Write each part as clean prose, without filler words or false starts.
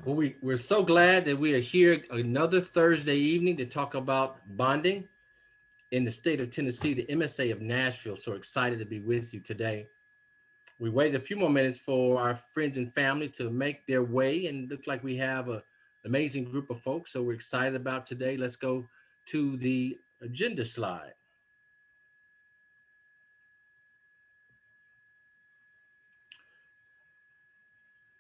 Well, we're so glad that we are here another Thursday evening to talk about bonding in the state of Tennessee, the MSA of Nashville. So excited to be with you today. We waited a few more minutes for our friends and family to make their way, and look like we have an amazing group of folks. So we're excited about today. Let's go to the agenda slide.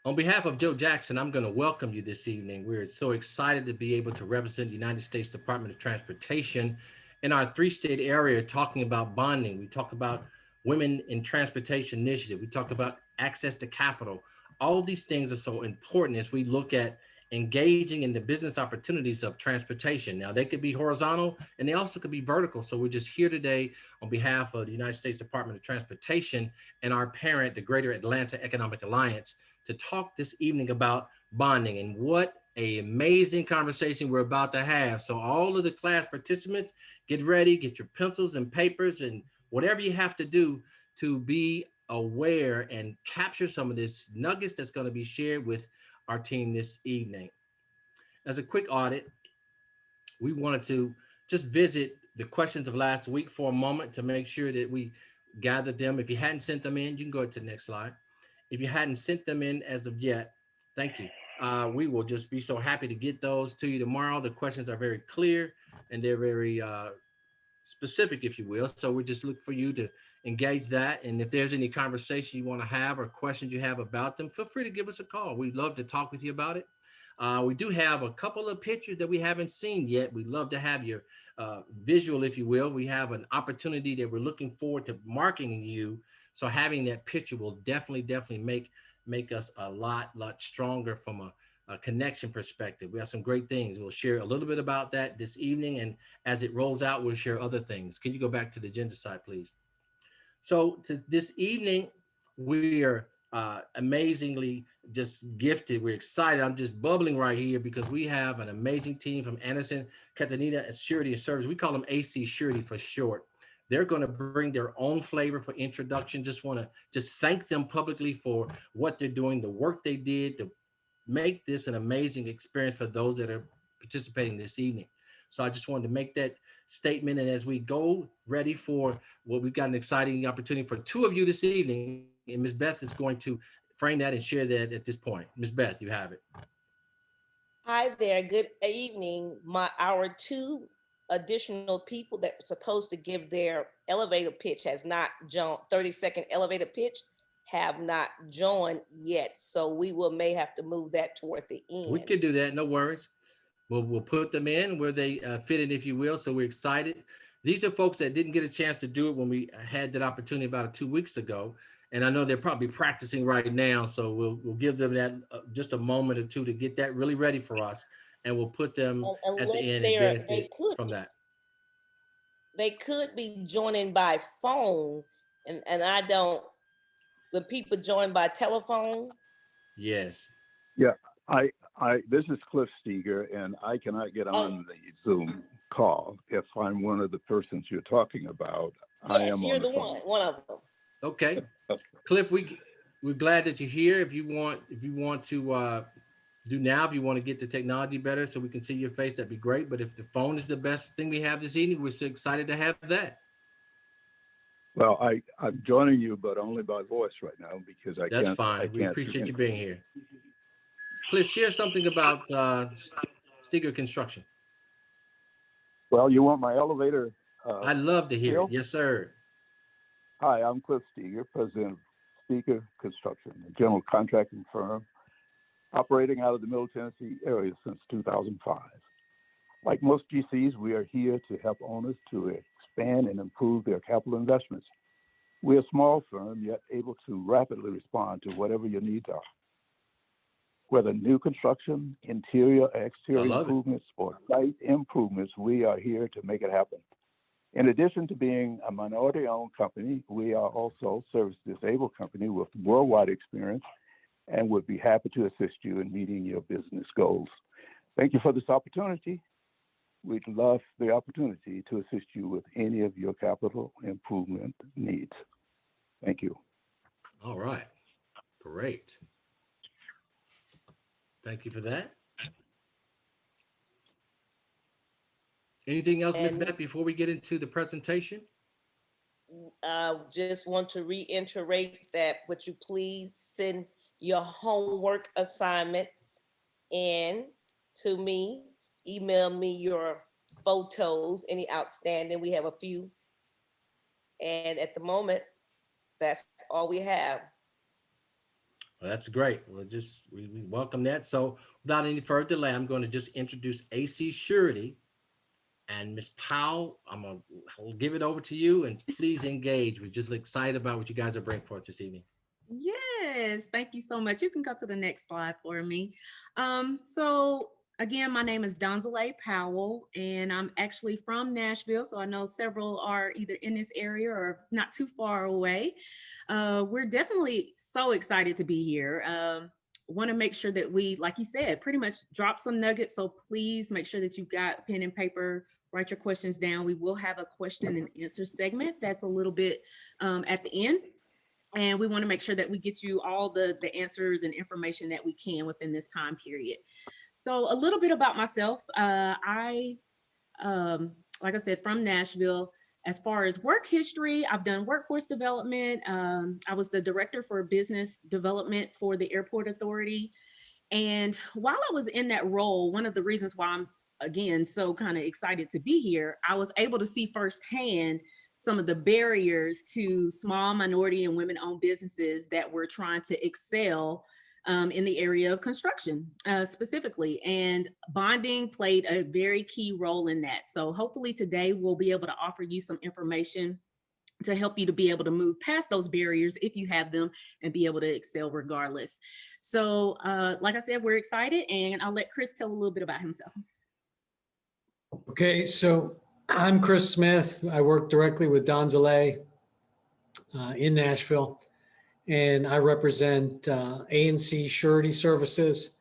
On behalf of Joe Jackson, I'm going to welcome you this evening. We're so excited to be able to represent the United States Department of Transportation in our three-state area talking about bonding. We talk about Women in Transportation Initiative. We talk about access to capital. All of these things are so important as we look at engaging in the business opportunities of transportation. Now, they could be horizontal and they also could be vertical. So we're just here today on behalf of the United States Department of Transportation and our parent, the Greater Atlanta Economic Alliance, to talk this evening about bonding. And what an amazing conversation we're about to have. So all of the class participants, get ready, get your pencils and papers and whatever you have to do to be aware and capture some of this nuggets that's going to be shared with our team this evening. As a quick audit, we wanted to just visit the questions of last week for a moment to make sure that we gathered them. If you hadn't sent them in, you can go to the next slide. If you hadn't sent them in as of yet, thank you. We will just be so happy to get those to you tomorrow. The questions are very clear and they're very specific, if you will. So we just look for you to engage that. And if there's any conversation you want to have or questions you have about them, feel free to give us a call. We'd love to talk with you about it. We do have a couple of pictures that we haven't seen yet. We'd love to have your visual, if you will. We have an opportunity that we're looking forward to marketing you. So having that picture will definitely make us a lot stronger from a connection perspective. We have some great things. We'll share a little bit about that this evening, and as it rolls out, we'll share other things. Can you go back to the agenda side, please? So this evening, we are amazingly just gifted. We're excited. I'm just bubbling right here because we have an amazing team from Anderson, Catania, and Surety and Service. We call them AC Surety for short. They're going to bring their own flavor for introduction. Just want to just thank them publicly for what they're doing, the work they did to make this an amazing experience for those that are participating this evening. So I just wanted to make that statement. And as we go ready for what we've got an exciting opportunity for two of you this evening, and Ms. Beth is going to frame that and share that at this point. Ms. Beth, you have it. Hi there. Good evening. Our two additional people that were supposed to give their elevator pitch has not joined. 30-second elevator pitch have not joined yet. So we may have to move that toward the end. We could do that. No worries. We'll put them in where they fit in, if you will. So we're excited. These are folks that didn't get a chance to do it when we had that opportunity about 2 weeks ago. And I know they're probably practicing right now. So we'll give them that just a moment or two to get that really ready for us. And we'll put them at the end and benefit from that. They could be joining by phone. And I don't, when people join by telephone. Yes. Yeah, this is Cliff Steger, and I cannot get on the Zoom call. If I'm one of the persons you're talking about, yes, I am you're on the phone. One of them. Okay. Cliff, we're glad that you're here. If you want to do now, if you want to get the technology better so we can see your face, that'd be great. But if the phone is the best thing we have this evening, we're so excited to have that. Well, I'm joining you, but only by voice right now because I can't. That's fine. We appreciate you being here. Cliff, share something about Steger Construction. Well, you want my elevator? I'd love to hear it. Yes, sir. Hi, I'm Cliff Steger, president of Steger Construction, a general contracting firm operating out of the Middle Tennessee area since 2005. Like most GCs, we are here to help owners to expand and improve their capital investments. We're a small firm, yet able to rapidly respond to whatever your needs are. Whether new construction, interior or exterior improvements, or site improvements, we are here to make it happen. In addition to being a minority-owned company, we are also a service-disabled company with worldwide experience and would be happy to assist you in meeting your business goals. Thank you for this opportunity. We'd love the opportunity to assist you with any of your capital improvement needs. Thank you. All right. Great. Thank you for that. Anything else, Ms. And Beth, before we get into the presentation? just want to reiterate that would you please send your homework assignments in to me, email me your photos, any outstanding. We have a few. And at the moment, that's all we have. Well, that's great. We welcome that. So without any further delay, I'm going to just introduce AC Surety and Ms. Powell. I'll give it over to you, and please engage. We're just excited about what you guys are bringing for us this evening. Yes, thank you so much. You can go to the next slide for me. So again, my name is Donzaleigh Powell, and I'm actually from Nashville. So I know several are either in this area or not too far away. We're definitely so excited to be here. Want to make sure that we, like you said, pretty much drop some nuggets. So please make sure that you've got pen and paper, write your questions down. We will have a question and answer segment that's a little bit at the end. And we want to make sure that we get you all the answers and information that we can within this time period. So a little bit about myself. Like I said, from Nashville. As far as work history, I've done workforce development. I was the director for business development for the airport authority. And while I was in that role, one of the reasons why I'm, again, so kind of excited to be here, I was able to see firsthand some of the barriers to small minority and women-owned businesses that were trying to excel in the area of construction specifically. And bonding played a very key role in that. So hopefully today we'll be able to offer you some information to help you to be able to move past those barriers if you have them and be able to excel regardless. So like I said, we're excited, and I'll let Chris tell a little bit about himself. Okay, so I'm Chris Smith. I work directly with Donzaleigh in Nashville, and I represent A&C Surety Services.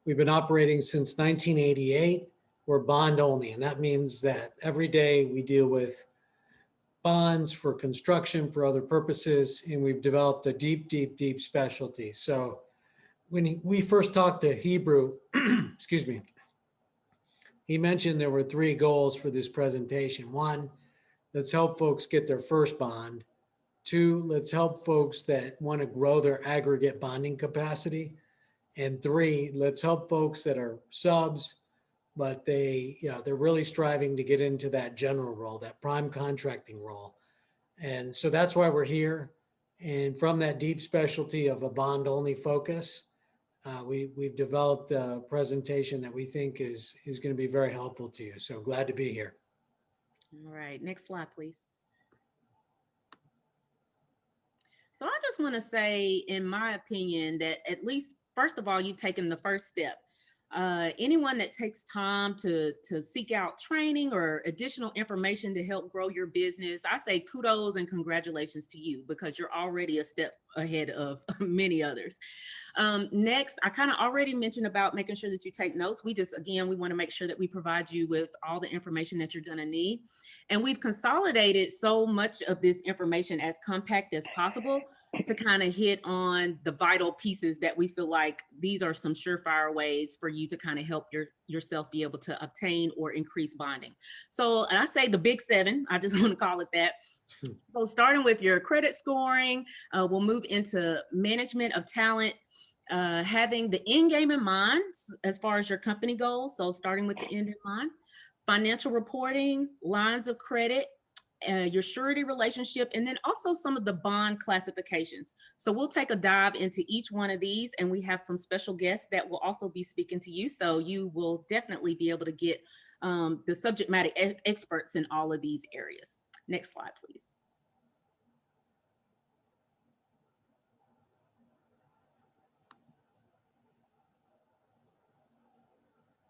We've been operating since 1988. We're bond only, and that means that every day we deal with bonds for construction, for other purposes, and we've developed a deep, deep, deep specialty. So when we first talked to Hebrew, excuse me, he mentioned there were 3 goals for this presentation. 1, let's help folks get their first bond. 2, let's help folks that want to grow their aggregate bonding capacity. And 3, let's help folks that are subs, but they're really striving to get into that general role, that prime contracting role. And so that's why we're here. And from that deep specialty of a bond only focus, we've developed a presentation that we think is going to be very helpful to you. So glad to be here. All right, next slide, please. So I just want to say, in my opinion, that at least, first of all, you've taken the first step. Anyone that takes time to seek out training or additional information to help grow your business, I say kudos and congratulations to you, because you're already a step ahead of many others. Next, I kind of already mentioned about making sure that you take notes. We want to make sure that we provide you with all the information that you're going to need. And we've consolidated so much of this information as compact as possible to kind of hit on the vital pieces that we feel like these are some surefire ways for you to kind of help yourself be able to obtain or increase bonding. So, and I say the big 7, I just want to call it that. So starting with your credit scoring, we'll move into management of talent, having the end game in mind as far as your company goals. So starting with the end in mind, financial reporting, lines of credit, your surety relationship, and then also some of the bond classifications. So we'll take a dive into each one of these, and we have some special guests that will also be speaking to you. So you will definitely be able to get the subject matter experts in all of these areas. Next slide, please.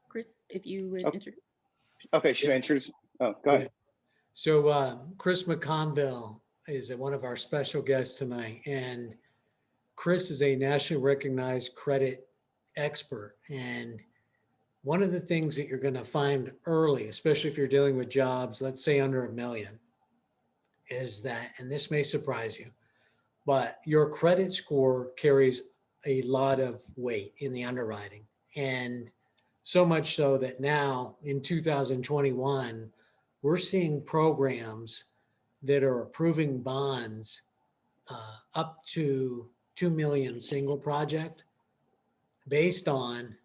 Chris, if you would introduce. Okay, should I introduce? Oh, go ahead. So Chris McConville is one of our special guests tonight, and Chris is a nationally recognized credit expert. And one of the things that you're going to find early, especially if you're dealing with jobs, let's say under $1 million, is that, and this may surprise you, but your credit score carries a lot of weight in the underwriting. And so much so that now in 2021, we're seeing programs that are approving bonds up to 2 million single project based on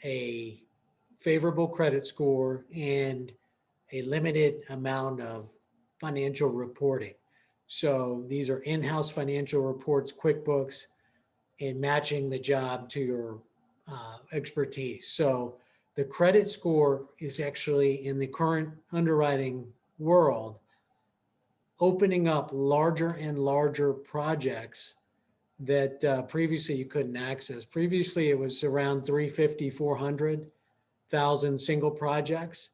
a favorable credit score and a limited amount of financial reporting. So these are in-house financial reports, QuickBooks, and matching the job to your expertise. So the credit score is actually, in the current underwriting world, opening up larger and larger projects that previously you couldn't access. Previously, it was around 350, 400,000 single projects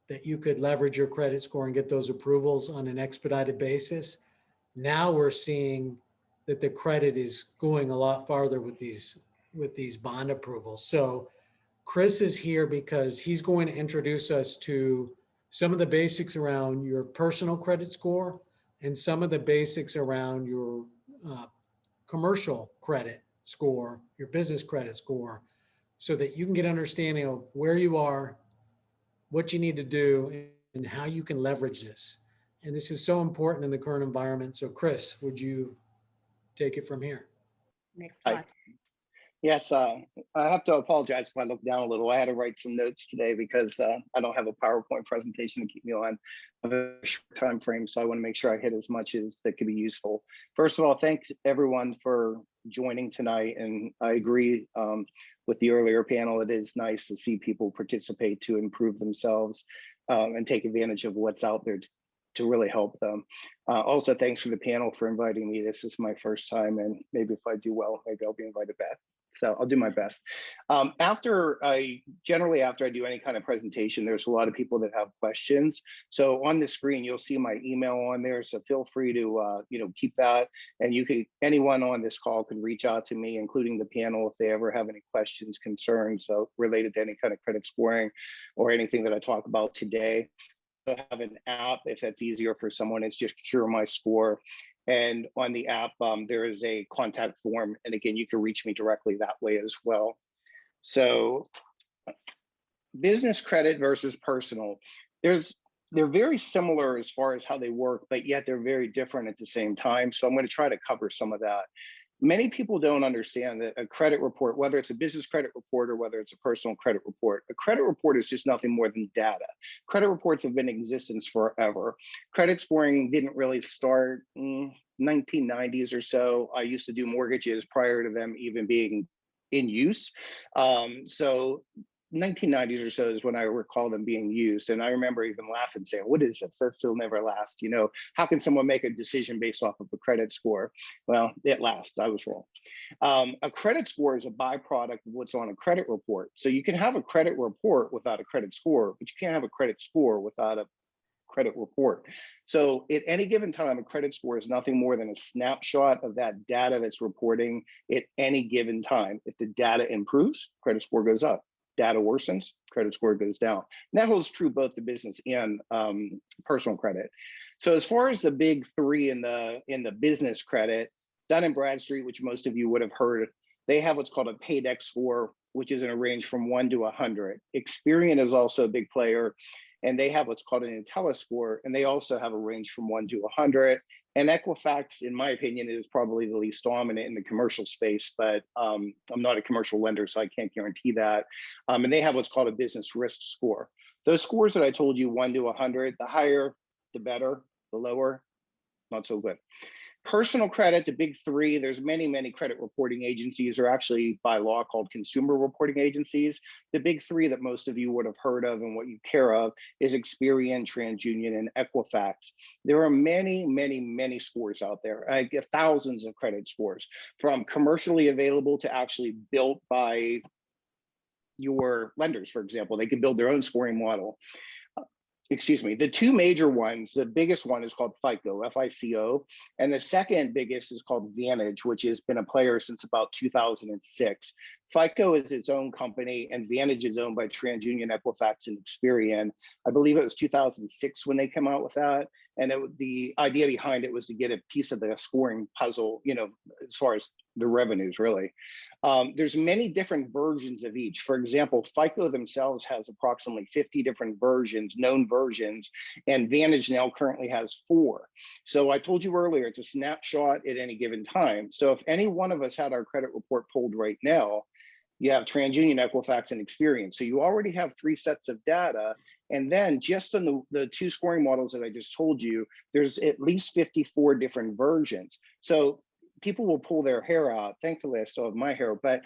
that you could leverage your credit score and get those approvals on an expedited basis. Now we're seeing that the credit is going a lot farther with these bond approvals. So Chris is here because he's going to introduce us to some of the basics around your personal credit score and some of the basics around your commercial credit score, your business credit score, so that you can get understanding of where you are, what you need to do, and how you can leverage this. And this is so important in the current environment. So Chris, would you take it from here? Next Hi. slide. Yes, I have to apologize if I look down a little. I had to write some notes today because I don't have a PowerPoint presentation to keep me on a very short time frame. So I want to make sure I hit as much as that could be useful. First of all, thanks everyone for joining tonight. And I agree with the earlier panel. It is nice to see people participate to improve themselves and take advantage of what's out there to really help them. Also, thanks for the panel for inviting me. This is my first time, and maybe if I do well, maybe I'll be invited back. So I'll do my best. After I do any kind of presentation, there's a lot of people that have questions. So on the screen, you'll see my email on there. So feel free to keep that. And anyone on this call can reach out to me, including the panel, if they ever have any questions, concerns related to any kind of credit scoring or anything that I talk about today. I have an app if that's easier for someone. It's just Cure My Score. And on the app, there is a contact form. And again, you can reach me directly that way as well. So business credit versus personal. They're very similar as far as how they work, but yet they're very different at the same time. So I'm going to try to cover some of that. Many people don't understand that a credit report, whether it's a business credit report or whether it's a personal credit report, a credit report is just nothing more than data. Credit reports have been in existence forever. Credit scoring didn't really start 1990s or so. I used to do mortgages prior to them even being in use. So 1990s or so is when I recall them being used. And I remember even laughing, saying, what is this? That still never lasts. How can someone make a decision based off of a credit score? Well, it lasts. I was wrong. A credit score is a byproduct of what's on a credit report. So you can have a credit report without a credit score, but you can't have a credit score without a credit report. So at any given time, a credit score is nothing more than a snapshot of that data that's reporting at any given time. If the data improves, credit score goes up. Data worsens, credit score goes down. And that holds true both to business and personal credit. So as far as the big three in the business credit, Dun & Bradstreet, which most of you would have heard, they have what's called a PAYDEX score, which is in a range from 1 to 100. Experian is also a big player, and they have what's called an Intellis score, and they also have a range from 1 to 100. And Equifax, in my opinion, is probably the least dominant in the commercial space, but I'm not a commercial lender, so I can't guarantee that. And they have what's called a business risk score. Those scores that I told you, 1 to 100, the higher, the better, the lower, not so good. Personal credit, the big three, there's many credit reporting agencies, are actually by law called consumer reporting agencies. The big three that most of you would have heard of and what you care of is Experian, TransUnion, and Equifax. There are many scores out there. I get thousands of credit scores, from commercially available to actually built by your lenders, for example. They can build their own scoring model. The two major ones, the biggest one is called FICO, F-I-C-O, and the second biggest is called Vantage, which has been a player since about 2006. FICO is its own company, and Vantage is owned by TransUnion, Equifax, and Experian. I believe it was 2006 when they came out with that. And the idea behind it was to get a piece of the scoring puzzle, you know, as far as the revenues really. There's many different versions of each. For example, FICO themselves has approximately 50 different versions, known versions, and Vantage now currently has 4. So I told you earlier, it's a snapshot at any given time. So if any one of us had our credit report pulled right now, you have TransUnion, Equifax, and Experian. So you already have 3 sets of data. And then just on the 2 scoring models that I just told you, there's at least 54 different versions. So people will pull their hair out. Thankfully, I still have my hair, but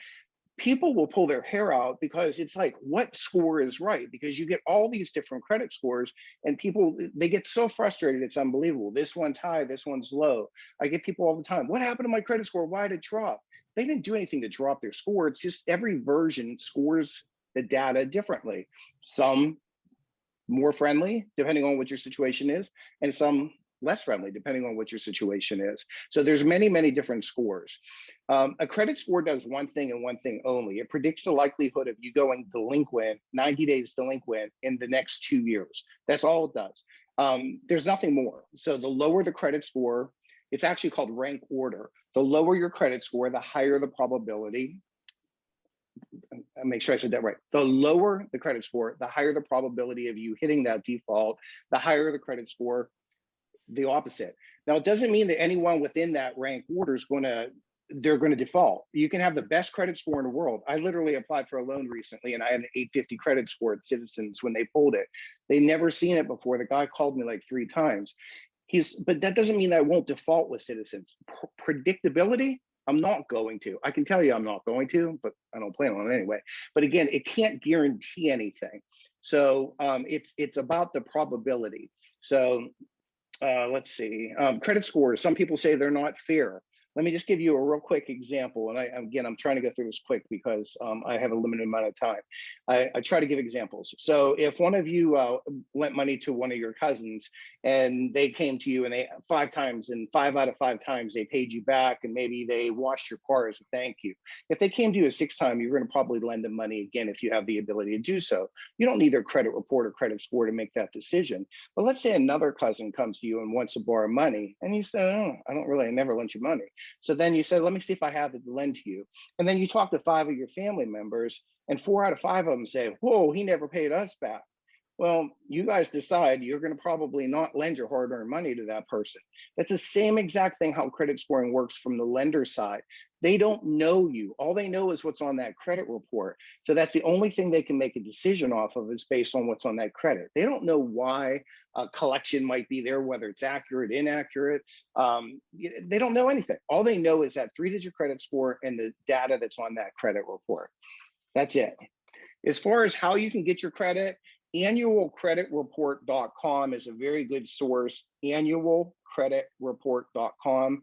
people will pull their hair out because it's like, what score is right? Because you get all these different credit scores and people, they get so frustrated, it's unbelievable. This one's high, this one's low. I get people all the time, what happened to my credit score? Why did it drop? They didn't do anything to drop their score. It's just every version scores the data differently. Some more friendly, depending on what your situation is, and some less friendly, depending on what your situation is. So there's many, many different scores. A credit score does one thing and one thing only. It predicts the likelihood of you going delinquent, 90 days delinquent in the next 2 years. That's all it does. There's nothing more. So the lower the credit score, it's actually called rank order. The lower your credit score, the higher the probability. I'll make sure I said that right. The lower the credit score, the higher the probability of you hitting that default. The higher the credit score, the opposite. Now, it doesn't mean that anyone within that rank order is they're going to default. You can have the best credit score in the world. I literally applied for a loan recently and I had an 850 credit score at Citizens when they pulled it. They never seen it before. The guy called me like 3 times. But that doesn't mean that I won't default with Citizens. Predictability, I'm not going to. I can tell you I'm not going to, but I don't plan on it anyway. But again, it can't guarantee anything. So it's about the probability. So let's see, credit scores. Some people say they're not fair. Let me just give you a real quick example. And I'm trying to go through this quick because I have a limited amount of time. I try to give examples. So if one of you lent money to one of your cousins and they came to you and they 5 times and 5 out of 5 times they paid you back and maybe they washed your car as a thank you. If they came to you a 6th time, you're going to probably lend them money again if you have the ability to do so. You don't need their credit report or credit score to make that decision. But let's say another cousin comes to you and wants to borrow money and you say, oh, I never lent you money. So then you said, let me see if I have it to lend to you. And then you talk to 5 of your family members and 4 out of 5 of them say, whoa, he never paid us back. Well, you guys decide you're going to probably not lend your hard-earned money to that person. That's the same exact thing how credit scoring works from the lender side. They don't know you. All they know is what's on that credit report. So that's the only thing they can make a decision off of is based on what's on that credit. They don't know why a collection might be there, whether it's accurate, inaccurate. They don't know anything. All they know is that 3-digit credit score and the data that's on that credit report. That's it. As far as how you can get your credit, annualcreditreport.com is a very good source, annualcreditreport.com.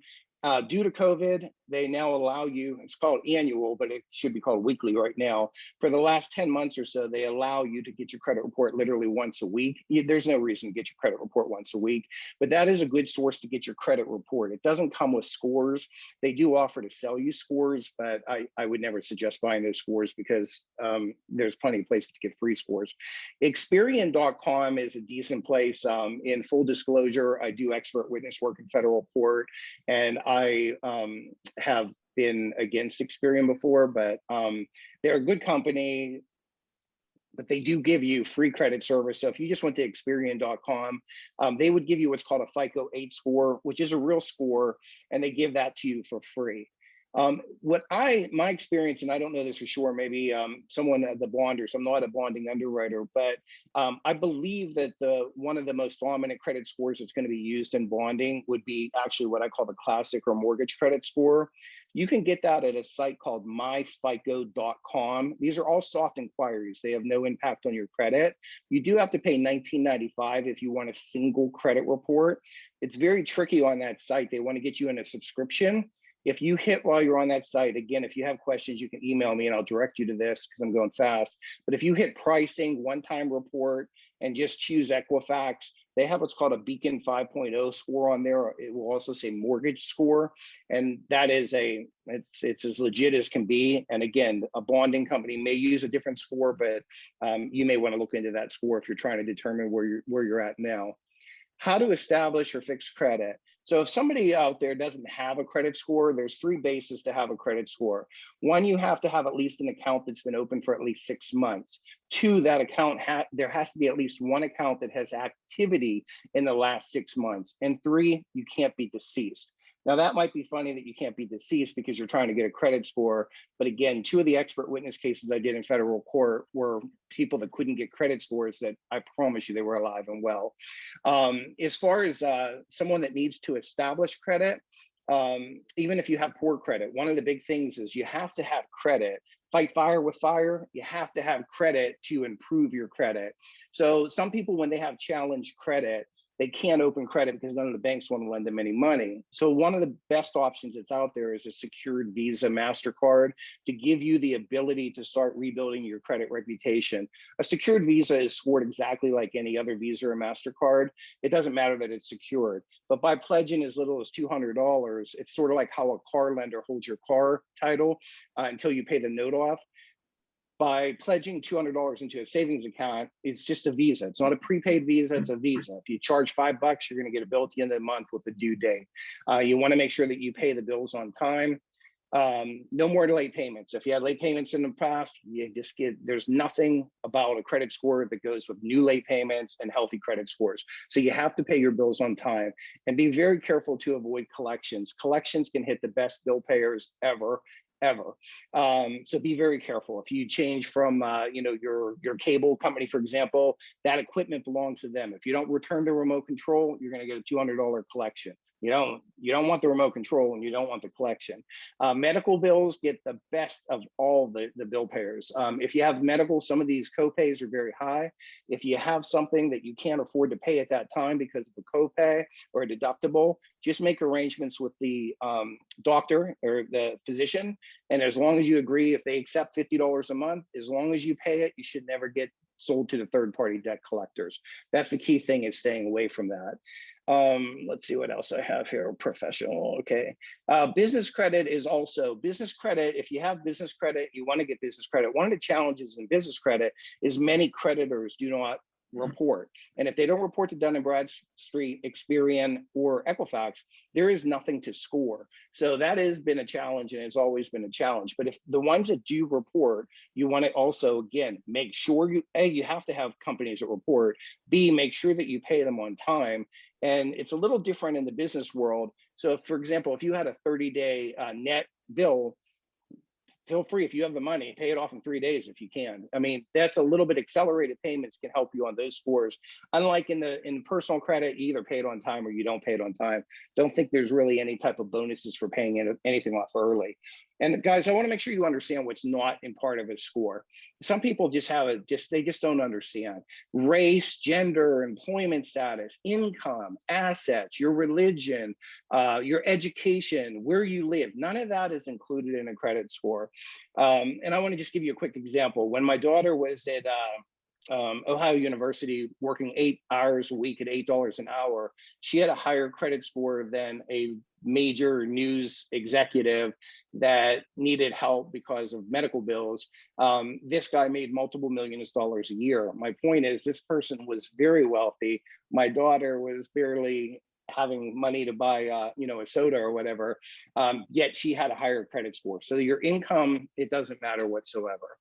Due to COVID, they now allow you, it's called annual, but it should be called weekly right now. For the last 10 months or so, they allow you to get your credit report literally once a week. There's no reason to get your credit report once a week, but that is a good source to get your credit report. It doesn't come with scores. They do offer to sell you scores, but I would never suggest buying those scores because there's plenty of places to get free scores. Experian.com is a decent place. In full disclosure, I do expert witness work in federal court, and I have been against Experian before, but they're a good company, but they do give you free credit service. So if you just went to Experian.com, they would give you what's called a FICO 8 score, which is a real score, and they give that to you for free. My experience, and I don't know this for sure, maybe someone at the bonders, I'm not a bonding underwriter, but I believe that one of the most dominant credit scores that's going to be used in bonding would be actually what I call the classic or mortgage credit score. You can get that at a site called myfico.com. These are all soft inquiries. They have no impact on your credit. You do have to pay $19.95 if you want a single credit report. It's very tricky on that site. They want to get you in a subscription. If you hit while you're on that site, again, if you have questions, you can email me and I'll direct you to this because I'm going fast. But if you hit pricing, one-time report, and just choose Equifax, they have what's called a Beacon 5.0 score on there. It will also say mortgage score. And that is it's as legit as can be. And again, a bonding company may use a different score, but you may want to look into that score if you're trying to determine where you're at now. How to establish or fix credit. So if somebody out there doesn't have a credit score, there's three bases to have a credit score. One, you have to have at least an account that's been open for at least 6 months. Two, that account there has to be at least one account that has activity in the last 6 months. And three, you can't be deceased. Now that might be funny that you can't be deceased because you're trying to get a credit score. But again, two of the expert witness cases I did in federal court were people that couldn't get credit scores that I promise you they were alive and well. As far as someone that needs to establish credit, even if you have poor credit, one of the big things is you have to have credit. Fight fire with fire, you have to have credit to improve your credit. So some people, when they have challenged credit, they can't open credit because none of the banks want to lend them any money. So one of the best options that's out there is a secured Visa MasterCard to give you the ability to start rebuilding your credit reputation. A secured Visa is scored exactly like any other Visa or MasterCard. It doesn't matter that it's secured, but by pledging as little as $200, it's sort of like how a car lender holds your car title until you pay the note off. By pledging $200 into a savings account, it's just a Visa. It's not a prepaid Visa, it's a Visa. If you charge $5, you're gonna get a bill at the end of the month with a due date. You wanna make sure that you pay the bills on time. No more late payments. If you had late payments in the past, there's nothing about a credit score that goes with new late payments and healthy credit scores. So you have to pay your bills on time and be very careful to avoid collections. Collections can hit the best bill payers ever. So be very careful. If you change from your cable company, for example, that equipment belongs to them. If you don't return the remote control, you're going to get a $200 collection. You don't want the remote control and you don't want the collection. Medical bills get the best of all the bill payers. If you have medical, some of these copays are very high. If you have something that you can't afford to pay at that time because of a copay or a deductible, just make arrangements with the doctor or the physician. And as long as you agree, if they accept $50 a month, as long as you pay it, you should never get sold to the third-party debt collectors. That's the key thing, is staying away from that. Let's see what else I have here. Professional. Okay. Business credit is also business credit. If you have business credit, you want to get business credit. One of the challenges in business credit is many creditors do not report. And if they don't report to Dun & Bradstreet, Experian, or Equifax, there is nothing to score. So that has been a challenge, and it's always been a challenge. But if the ones that do report, you want to also, again, make sure you have to have companies that report. B, make sure that you pay them on time. And it's a little different in the business world. So if, for example, if you had a 30-day net bill, feel free, if you have the money, pay it off in 3 days if you can. I mean, that's a little bit accelerated payments can help you on those scores. Unlike in personal credit, you either pay it on time or you don't pay it on time. Don't think there's really any type of bonuses for paying anything off early. And guys, I want to make sure you understand what's not in part of a score. Some people just they just don't understand. Race, gender, employment status, income, assets, your religion, your education, where you live. None of that is included in a credit score. And I want to just give you a quick example. When my daughter was at Ohio University working 8 hours a week at $8 an hour, she had a higher credit score than a major news executive that needed help because of medical bills. This guy made multiple millions of dollars a year. My point is, this person was very wealthy. My daughter was barely having money to buy a soda or whatever, yet she had a higher credit score. So your income, it doesn't matter whatsoever.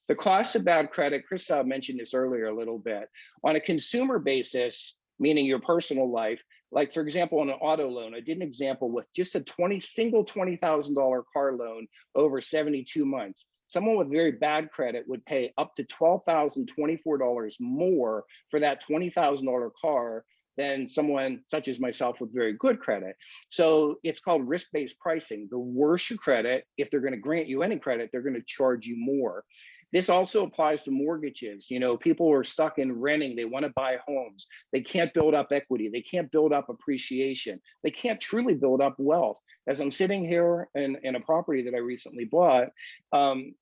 The cost of bad credit, Chris mentioned this earlier a little bit. On a consumer basis, meaning your personal life, like for example, on an auto loan, I did an example with just a single $20,000 car loan over 72 months. Someone with very bad credit would pay up to $12,024 more for that $20,000 car than someone such as myself with very good credit. So it's called risk-based pricing. The worse your credit, if they're going to grant you any credit, they're going to charge you more. This also applies to mortgages. People are stuck in renting. They want to buy homes. They can't build up equity. They can't build up appreciation. They can't truly build up wealth. As I'm sitting here in a property that I recently bought,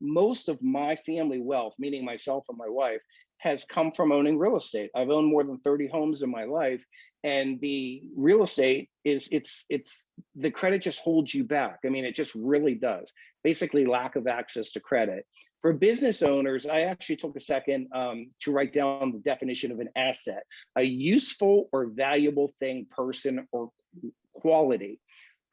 most of my family wealth, meaning myself and my wife, has come from owning real estate. I've owned more than 30 homes in my life, and the real estate it's the credit just holds you back. I mean, it just really does. Basically, lack of access to credit. For business owners, I actually took a second to write down the definition of an asset: a useful or valuable thing, person, or quality.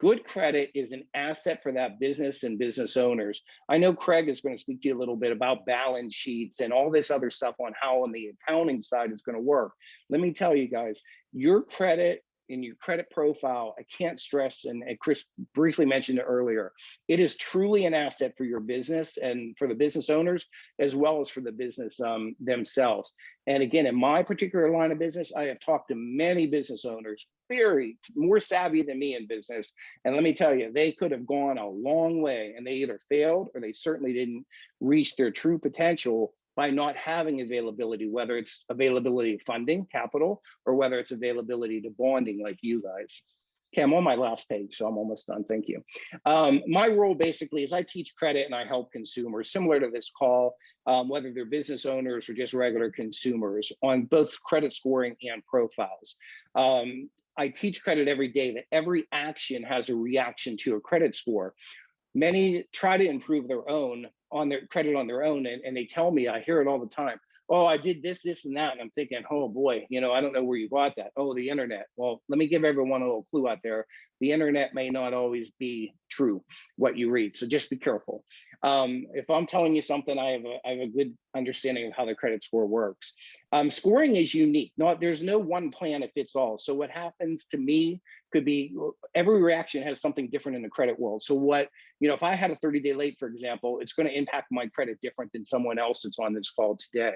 Good credit is an asset for that business and business owners. I know Craig is going to speak to you a little bit about balance sheets and all this other stuff on how on the accounting side is going to work. Let me tell you guys, your credit in your credit profile, I can't stress, and Chris briefly mentioned it earlier, it is truly an asset for your business and for the business owners, as well as for the business themselves. And again, in my particular line of business, I have talked to many business owners, very more savvy than me in business. And let me tell you, they could have gone a long way, and they either failed or they certainly didn't reach their true potential by not having availability, whether it's availability of funding, capital, or whether it's availability to bonding like you guys. Okay, I'm on my last page, so I'm almost done, thank you. My role basically is I teach credit and I help consumers, similar to this call, whether they're business owners or just regular consumers, on both credit scoring and profiles. I teach credit every day, that every action has a reaction to a credit score. Many try to improve their own on their credit on their own, and they tell me, I hear it all the time, oh, I did this, this, and that. And I'm thinking, oh boy, you know, I don't know where you got that. Oh, the internet. Well, let me give everyone a little clue out there. The internet may not always be true, what you read. So just be careful. If I'm telling you something, I have a good understanding of how the credit score works. Scoring is unique. There's no one plan that fits all. So what happens to me could be, every reaction has something different in the credit world. So what, you know, if I had a 30-day late, for example, it's going to impact my credit different than someone else that's on this call today.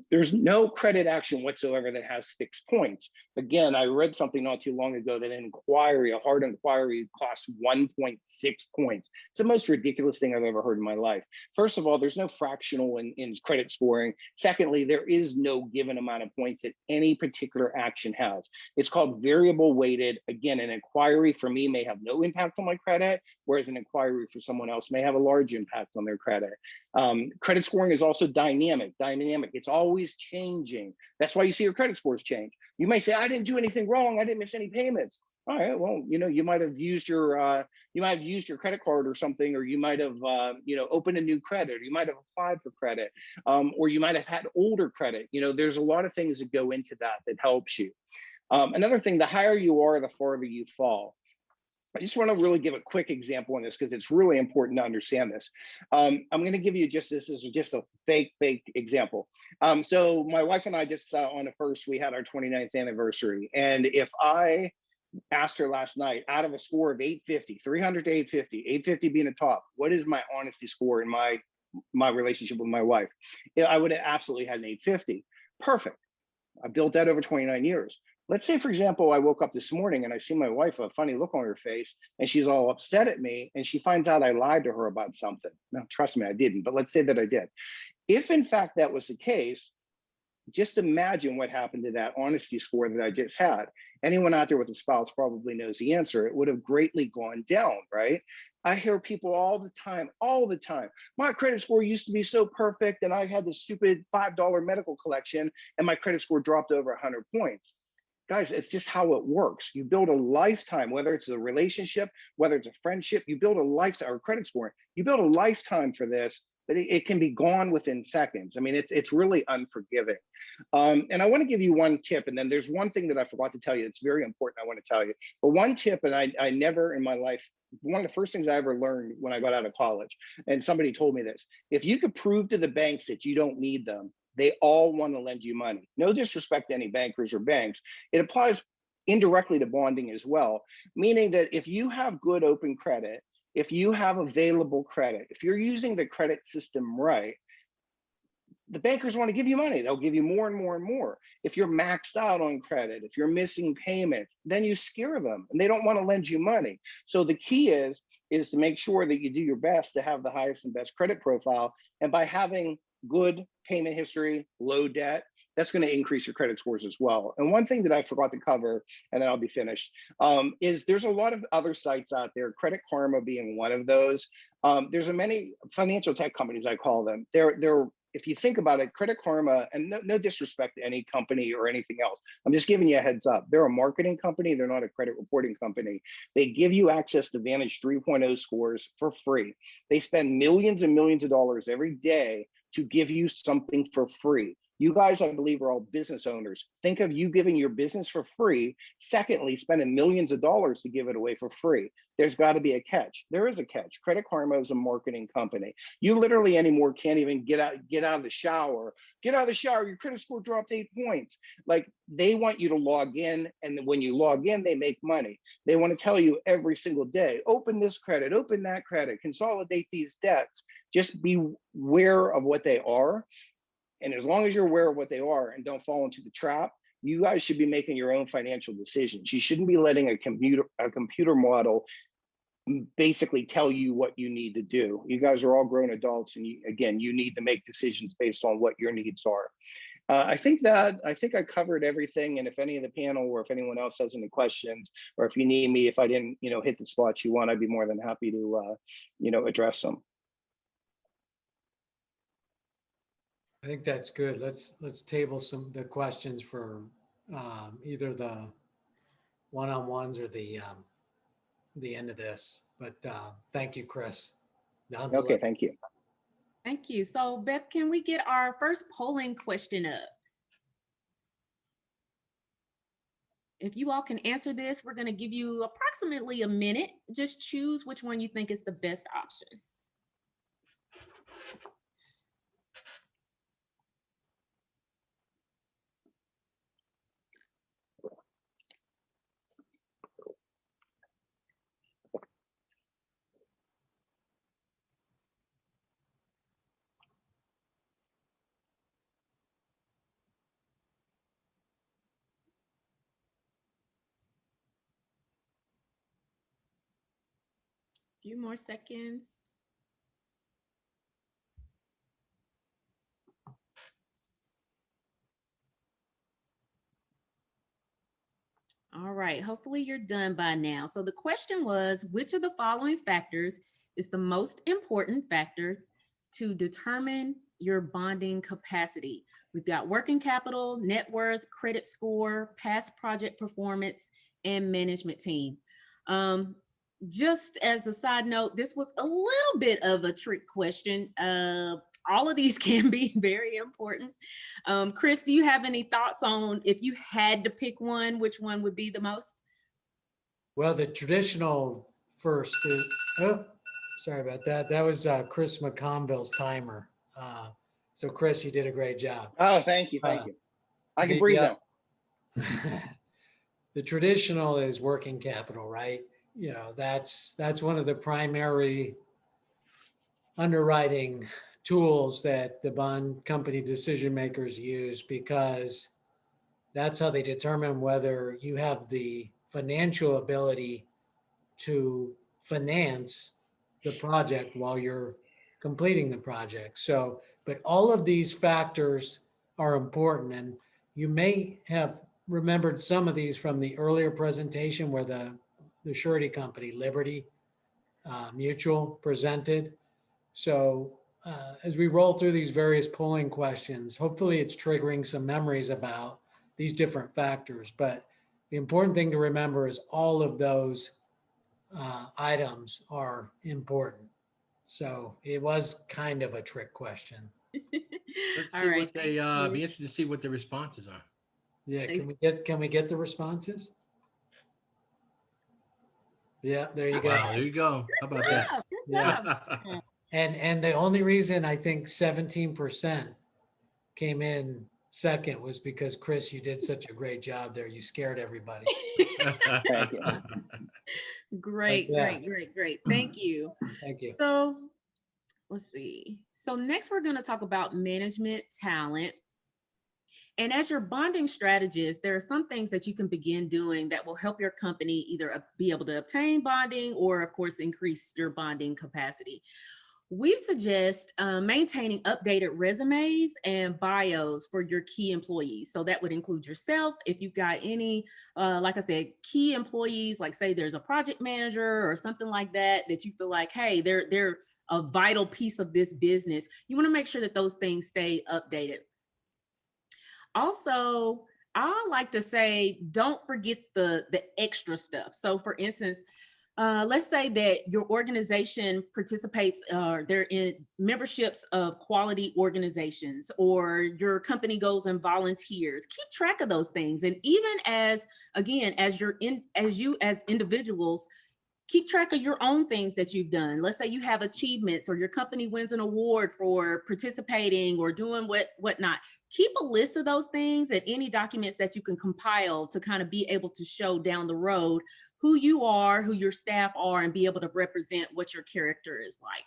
There's no credit action whatsoever that has fixed points. Again, I read something not too long ago that an inquiry, a hard inquiry, costs 1.6 points. It's the most ridiculous thing I've ever heard in my life. First of all, there's no fractional in credit scoring. Secondly, there is no given amount of points that any particular action has. It's called variable weighted. Again, an inquiry for me may have no impact on my credit, whereas an inquiry for someone else may have a large impact on their credit. Credit scoring is also dynamic. It's always changing. That's why you see your credit scores change. You may say, I didn't do anything wrong. I didn't miss any payments. All right, well, you know, you might have used your credit card or something, or you might have, you know, opened a new credit, or you might have applied for credit, or you might have had older credit. You know, there's a lot of things that go into that helps you. Another thing, the higher you are, the farther you fall. I just want to really give a quick example on this because it's really important to understand this. I'm going to give you this is just a fake example. So my wife and I just on the 1st, we had our 29th anniversary. And if I asked her last night, out of a score of 850, 300 to 850, 850 being a top, what is my honesty score in my relationship with my wife? I would have absolutely had an 850. Perfect. I built that over 29 years. Let's say, for example, I woke up this morning and I see my wife, a funny look on her face, and she's all upset at me, and she finds out I lied to her about something. Now, trust me, I didn't, but let's say that I did. If in fact that was the case, just imagine what happened to that honesty score that I just had. Anyone out there with a spouse probably knows the answer. It would have greatly gone down, right? I hear people all the time, my credit score used to be so perfect, and I had this stupid $5 medical collection, and my credit score dropped over 100 points. Guys, it's just how it works. You build a lifetime, whether it's a relationship, whether it's a friendship, you build a lifetime, or credit scoring, you build a lifetime for this, but it can be gone within seconds. I mean, it's really unforgiving. And I want to give you one tip, and then there's one thing that I forgot to tell you. It's very important, I want to tell you. But one tip, and I never in my life, one of the first things I ever learned when I got out of college, and somebody told me this, if you could prove to the banks that you don't need them, they all want to lend you money. No disrespect to any bankers or banks. It applies indirectly to bonding as well, meaning that if you have good open credit, if you have available credit, if you're using the credit system right, the bankers want to give you money. They'll give you more and more and more. If you're maxed out on credit, if you're missing payments, then you scare them and they don't want to lend you money. So the key is to make sure that you do your best to have the highest and best credit profile. And by having good payment history, low debt, that's going to increase your credit scores as well. And one thing that I forgot to cover, and then I'll be finished, is there's a lot of other sites out there, Credit Karma being one of those. There's many financial tech companies, I call them. They're if you think about it, Credit Karma, and no disrespect to any company or anything else, I'm just giving you a heads up. They're a marketing company. They're not a credit reporting company. They give you access to Vantage 3.0 scores for free. They spend millions and millions of dollars every day to give you something for free. You guys, I believe, are all business owners. Think of you giving your business for free. Secondly, spending millions of dollars to give it away for free. There's got to be a catch. There is a catch. Credit Karma is a marketing company. You literally anymore can't even get out of the shower. Get out of the shower. Your credit score dropped 8 points. Like, they want you to log in, and when you log in, they make money. They want to tell you every single day, open this credit, open that credit, consolidate these debts. Just be aware of what they are. And as long as you're aware of what they are and don't fall into the trap, you guys should be making your own financial decisions. You shouldn't be letting a computer model basically tell you what you need to do. You guys are all grown adults, and you need to make decisions based on what your needs are. I think I covered everything. And if any of the panel or if anyone else has any questions, or if you need me, if I didn't, hit the spots you want, I'd be more than happy to, address them. I think that's good. Let's table the questions for either the one-on-ones or the end of this. But thank you, Chris. Okay, thank you. Thank you. So Beth, can we get our first polling question up? If you all can answer this, we're going to give you approximately a minute. Just choose which one you think is the best option. Few more seconds. All right, hopefully you're done by now. So the question was, which of the following factors is the most important factor to determine your bonding capacity? We've got working capital, net worth, credit score, past project performance, and management team. Just as a side note, this was a little bit of a trick question. All of these can be very important. Chris, do you have any thoughts on if you had to pick one, which one would be the most? Well, the traditional first is, oh, sorry about that. That was Chris McConville's timer. So Chris, you did a great job. Oh, thank you. Thank you. I can breathe now. The traditional is working capital, right? That's one of the primary underwriting tools that the bond company decision makers use, because that's how they determine whether you have the financial ability to finance the project while you're completing the project. So, but all of these factors are important, and you may have remembered some of these from the earlier presentation where the surety company, Liberty Mutual, presented. So as we roll through these various polling questions, hopefully it's triggering some memories about these different factors. But the important thing to remember is all of those items are important. So it was kind of a trick question. Let's see what they be interested to see what the responses are. Yeah, can we get the responses? Yeah, there you go. Wow, there you go. How about that? Good job. Yeah. And the only reason I think 17% came in second was because, Chris, you did such a great job there. You scared everybody. Thank you. Great. Thank you. Thank you. So let's see. So next we're going to talk about management talent. And as your bonding strategist, there are some things that you can begin doing that will help your company either be able to obtain bonding or, of course, increase your bonding capacity. we suggest maintaining updated resumes and bios for your key employees. So that would include yourself. If you've got any, like I said, key employees, like say there's a project manager or something like that, that you feel like, hey, they're a vital piece of this business. You want to make sure that those things stay updated. Also, I like to say, don't forget the extra stuff. So for instance, let's say that your organization participates, they're in memberships of quality organizations, or your company goes and volunteers. Keep track of those things. And even as, again, as you as individuals, keep track of your own things that you've done. Let's say you have achievements, or your company wins an award for participating or doing whatnot. Keep a list of those things and any documents that you can compile to kind of be able to show down the road who you are, who your staff are, and be able to represent what your character is like.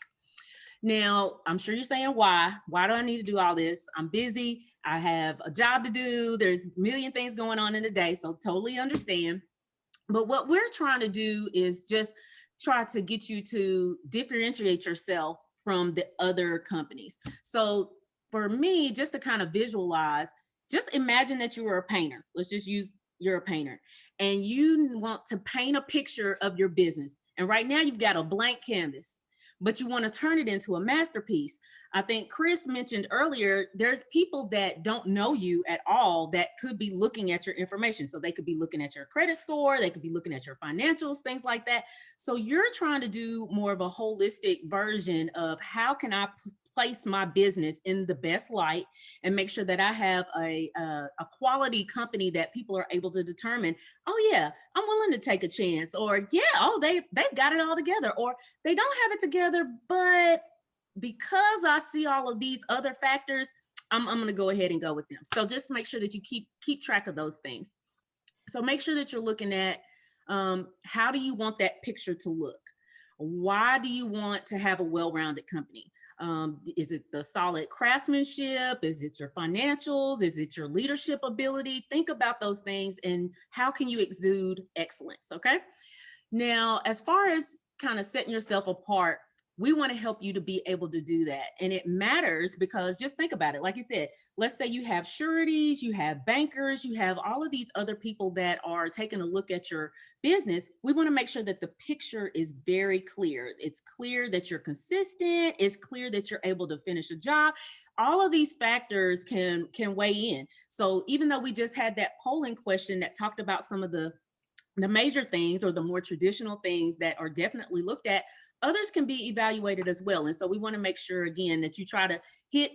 Now, I'm sure you're saying, why do I need to do all this? I'm busy. I have a job to do. There's a million things going on in a day. So totally understand. But what we're trying to do is just try to get you to differentiate yourself from the other companies. So for me, just to kind of visualize, just imagine that you were a painter. Let's just use you're a painter, and you want to paint a picture of your business. And right now you've got a blank canvas, but you want to turn it into a masterpiece. I think Chris mentioned earlier, there's people that don't know you at all that could be looking at your information. So they could be looking at your credit score, they could be looking at your financials, things like that. So you're trying to do more of a holistic version of how can I place my business in the best light and make sure that I have a quality company that people are able to determine, oh yeah, I'm willing to take a chance, or yeah, oh, they've got it all together, or they don't have it together, but because I see all of these other factors, I'm going to go ahead and go with them. So just make sure that you keep track of those things. So make sure that you're looking at how do you want that picture to look? Why do you want to have a well-rounded company? Is it the solid craftsmanship? Is it your financials? Is it your leadership ability? Think about those things and how can you exude excellence, okay? Now, as far as kind of setting yourself apart, we want to help you to be able to do that. And it matters because just think about it. Like you said, let's say you have sureties, you have bankers, you have all of these other people that are taking a look at your business. We want to make sure that the picture is very clear. It's clear that you're consistent. It's clear that you're able to finish a job. All of these factors can weigh in. So even though we just had that polling question that talked about some of the major things or the more traditional things that are definitely looked at, others can be evaluated as well. And so we want to make sure, again, that you try to hit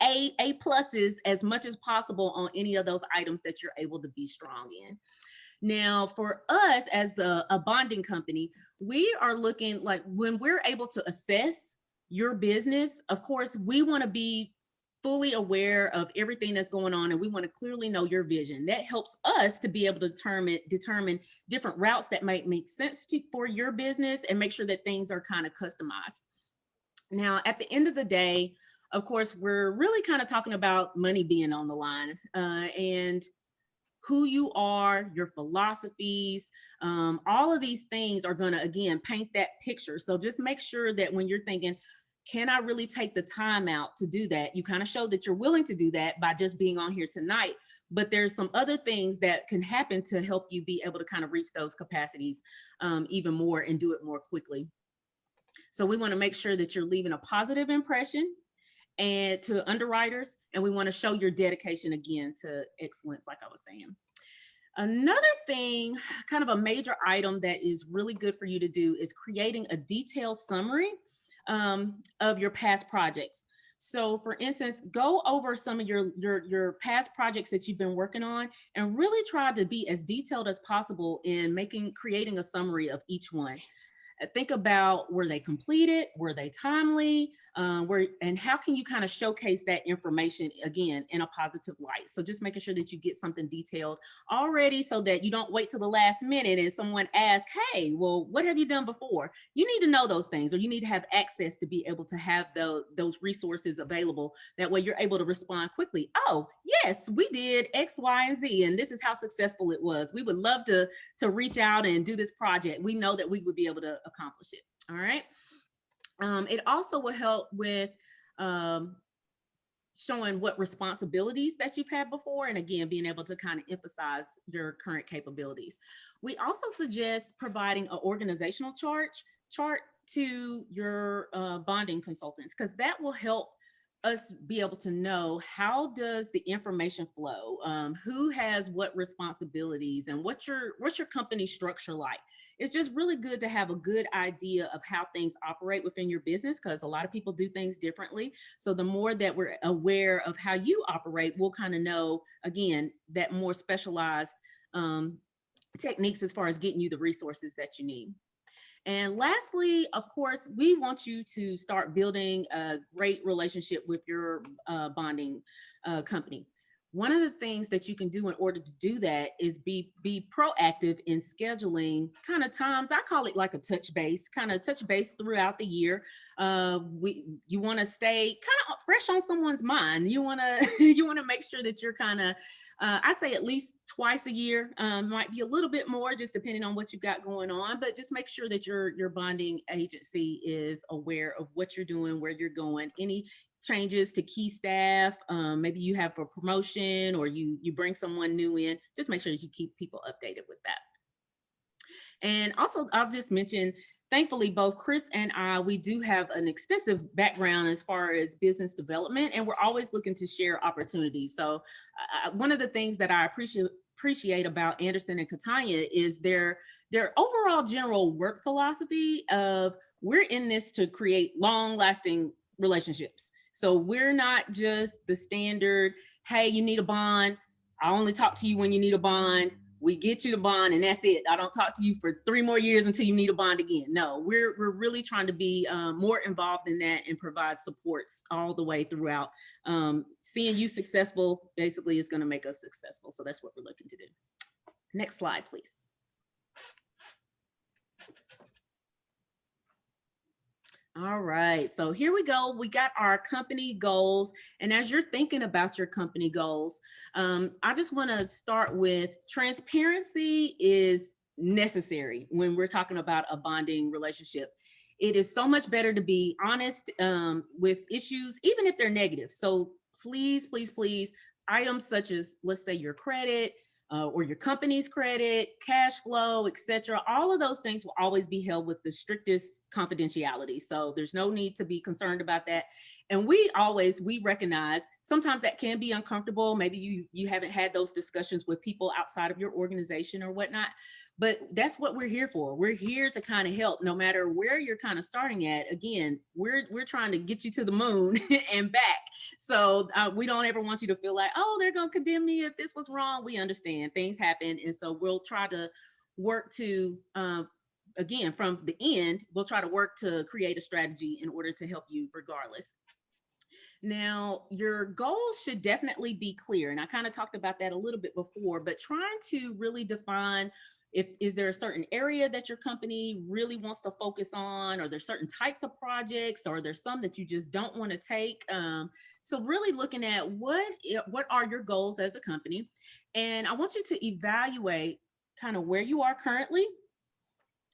A pluses as much as possible on any of those items that you're able to be strong in. Now, for us as a bonding company, we are looking like when we're able to assess your business, of course, we want to be fully aware of everything that's going on, and we want to clearly know your vision. That helps us to be able to determine different routes that might make sense for your business and make sure that things are kind of customized. Now, at the end of the day, of course, we're really kind of talking about money being on the line and who you are, your philosophies, all of these things are going to, again, paint that picture. So just make sure that when you're thinking, can I really take the time out to do that? You kind of show that you're willing to do that by just being on here tonight, but there's some other things that can happen to help you be able to kind of reach those capacities even more and do it more quickly. So we want to make sure that you're leaving a positive impression and to underwriters, and we want to show your dedication again to excellence, like I was saying. Another thing, kind of a major item that is really good for you to do is creating a detailed summary of your past projects. So for instance, go over some of your past projects that you've been working on and really try to be as detailed as possible in creating a summary of each one. Think about, were they completed? Were they timely? And how can you kind of showcase that information again in a positive light? So just making sure that you get something detailed already so that you don't wait till the last minute and someone asks, hey, well, what have you done before? You need to know those things, or you need to have access to be able to have those resources available. That way you're able to respond quickly. Oh, yes, we did X, Y, and Z, and this is how successful it was. We would love to reach out and do this project. We know that we would be able to accomplish it. All right. It also will help with um, showing what responsibilities that you've had before, and again, being able to kind of emphasize your current capabilities. We also suggest providing an organizational chart to your bonding consultants, because that will help us be able to know how does the information flow, who has what responsibilities, and what's your company structure like. It's just really good to have a good idea of how things operate within your business, because a lot of people do things differently. So the more that we're aware of how you operate, we'll kind of know, again, that more specialized techniques as far as getting you the resources that you need. And lastly, of course, we want you to start building a great relationship with your bonding company. One of the things that you can do in order to do that is be proactive in scheduling kind of times. I call it like a touch base throughout the year. You want to stay kind of fresh on someone's mind. You want to you want to make sure that you're kind of I'd say at least twice a year, might be a little bit more just depending on what you've got going on, but just make sure that your bonding agency is aware of what you're doing, where you're going, any changes to key staff, maybe you have a promotion or you bring someone new in. Just make sure that you keep people updated with that. And also, I'll just mention, thankfully, both Chris and I, we do have an extensive background as far as business development, and we're always looking to share opportunities. So one of the things that I appreciate about Anderson and Catania is their overall general work philosophy of, we're in this to create long-lasting relationships. So we're not just the standard, hey, you need a bond, I only talk to you when you need a bond, we get you the bond and that's it, I don't talk to you for 3 more years until you need a bond again. No, we're really trying to be more involved in that and provide supports all the way throughout. Seeing you successful basically is going to make us successful. So that's what we're looking to do. Next slide, please. All right, so here we go. We got our company goals. And as you're thinking about your company goals, I just want to start with, transparency is necessary when we're talking about a bonding relationship. It is so much better to be honest with issues, even if they're negative. So please, please, please, items such as, let's say, your credit, or your company's credit, cash flow, etc. All of those things will always be held with the strictest confidentiality. So there's no need to be concerned about that. And we recognize sometimes that can be uncomfortable. Maybe you haven't had those discussions with people outside of your organization or whatnot, but that's what we're here for. We're here to kind of help, no matter where you're kind of starting at. Again, we're trying to get you to the moon and back. So we don't ever want you to feel like, oh, they're going to condemn me if this was wrong. We understand things happen. And so we'll try to work to, again, from the end, we'll try to work to create a strategy in order to help you regardless. Now, your goals should definitely be clear. And I kind of talked about that a little bit before, but trying to really define, is there a certain area that your company really wants to focus on? Or there's certain types of projects, or there's some that you just don't want to take? So really looking at what are your goals as a company? And I want you to evaluate kind of where you are currently,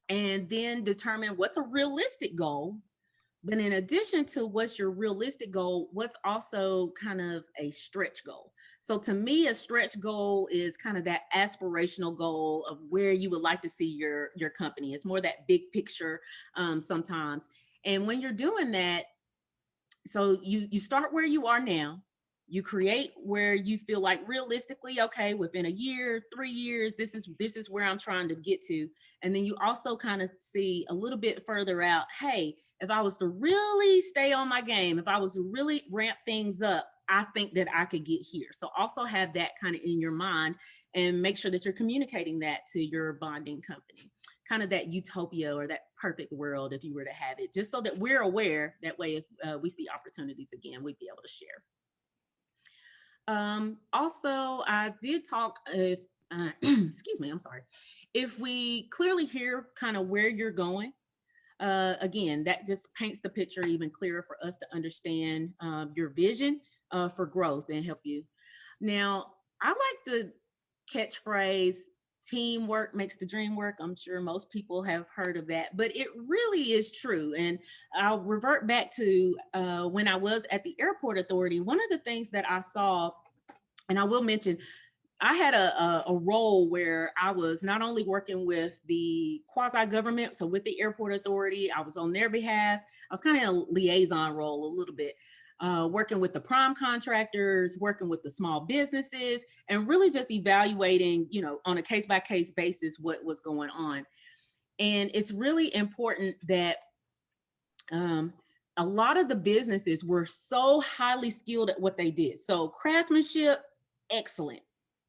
and then determine what's a realistic goal. But in addition to what's your realistic goal, what's also kind of a stretch goal? So to me, a stretch goal is kind of that aspirational goal of where you would like to see your company. It's more that big picture sometimes. And when you're doing that, so you start where you are now. You create where you feel like realistically, okay, within a year, 3 years, this is where I'm trying to get to. And then you also kind of see a little bit further out, hey, if I was to really stay on my game, if I was to really ramp things up, I think that I could get here. So also have that kind of in your mind, and make sure that you're communicating that to your bonding company. Kind of that utopia or that perfect world, if you were to have it, just so that we're aware. That way, if we see opportunities again, we'd be able to share. Also, I did talk, if, excuse me, I'm sorry. If we clearly hear kind of where you're going, again, that just paints the picture even clearer for us to understand your vision for growth and help you. Now, I like the catchphrase, teamwork makes the dream work. I'm sure most people have heard of that, but it really is true. And I'll revert back to when I was at the airport authority. One of the things that I saw, and I will mention, I had a role where I was not only working with the quasi-government, so with the airport authority, I was on their behalf. I was kind of in a liaison role a little bit, working with the prime contractors, working with the small businesses, and really just evaluating, you know, on a case-by-case basis what was going on. And it's really important that a lot of the businesses were so highly skilled at what they did. So craftsmanship, excellent.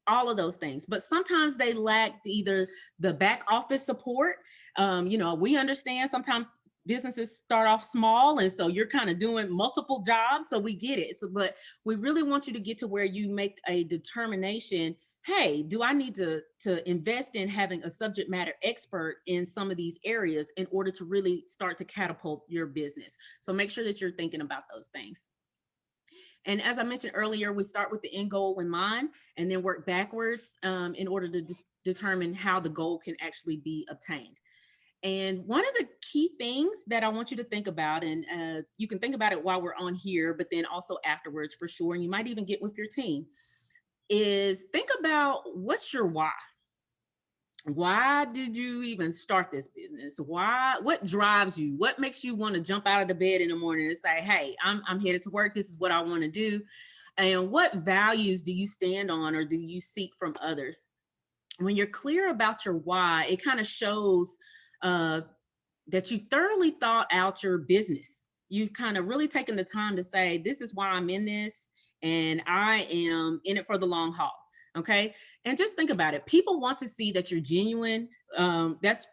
All of those things, but sometimes they lacked either the back office support. You know, we understand sometimes businesses start off small, and so you're kind of doing multiple jobs, so we get it. So, but we really want you to get to where you make a determination. Hey, do I need to invest in having a subject matter expert in some of these areas in order to really start to catapult your business? So make sure that you're thinking about those things. And as I mentioned earlier, we start with the end goal in mind and then work backwards in order to determine how the goal can actually be obtained. And one of the key things that I want you to think about, and you can think about it while we're on here, but then also afterwards for sure, and you might even get with your team, is think about what's your why? Why did you even start this business? Why? What drives you? What makes you want to jump out of the bed in the morning and say, hey, I'm headed to work. This is what I want to do. And what values do you stand on or do you seek from others? When you're clear about your why, it kind of shows that you thoroughly thought out your business. You've kind of really taken the time to say, this is why I'm in this, and I am in it for the long haul. Okay. And just think about it. People want to see that you're genuine. That's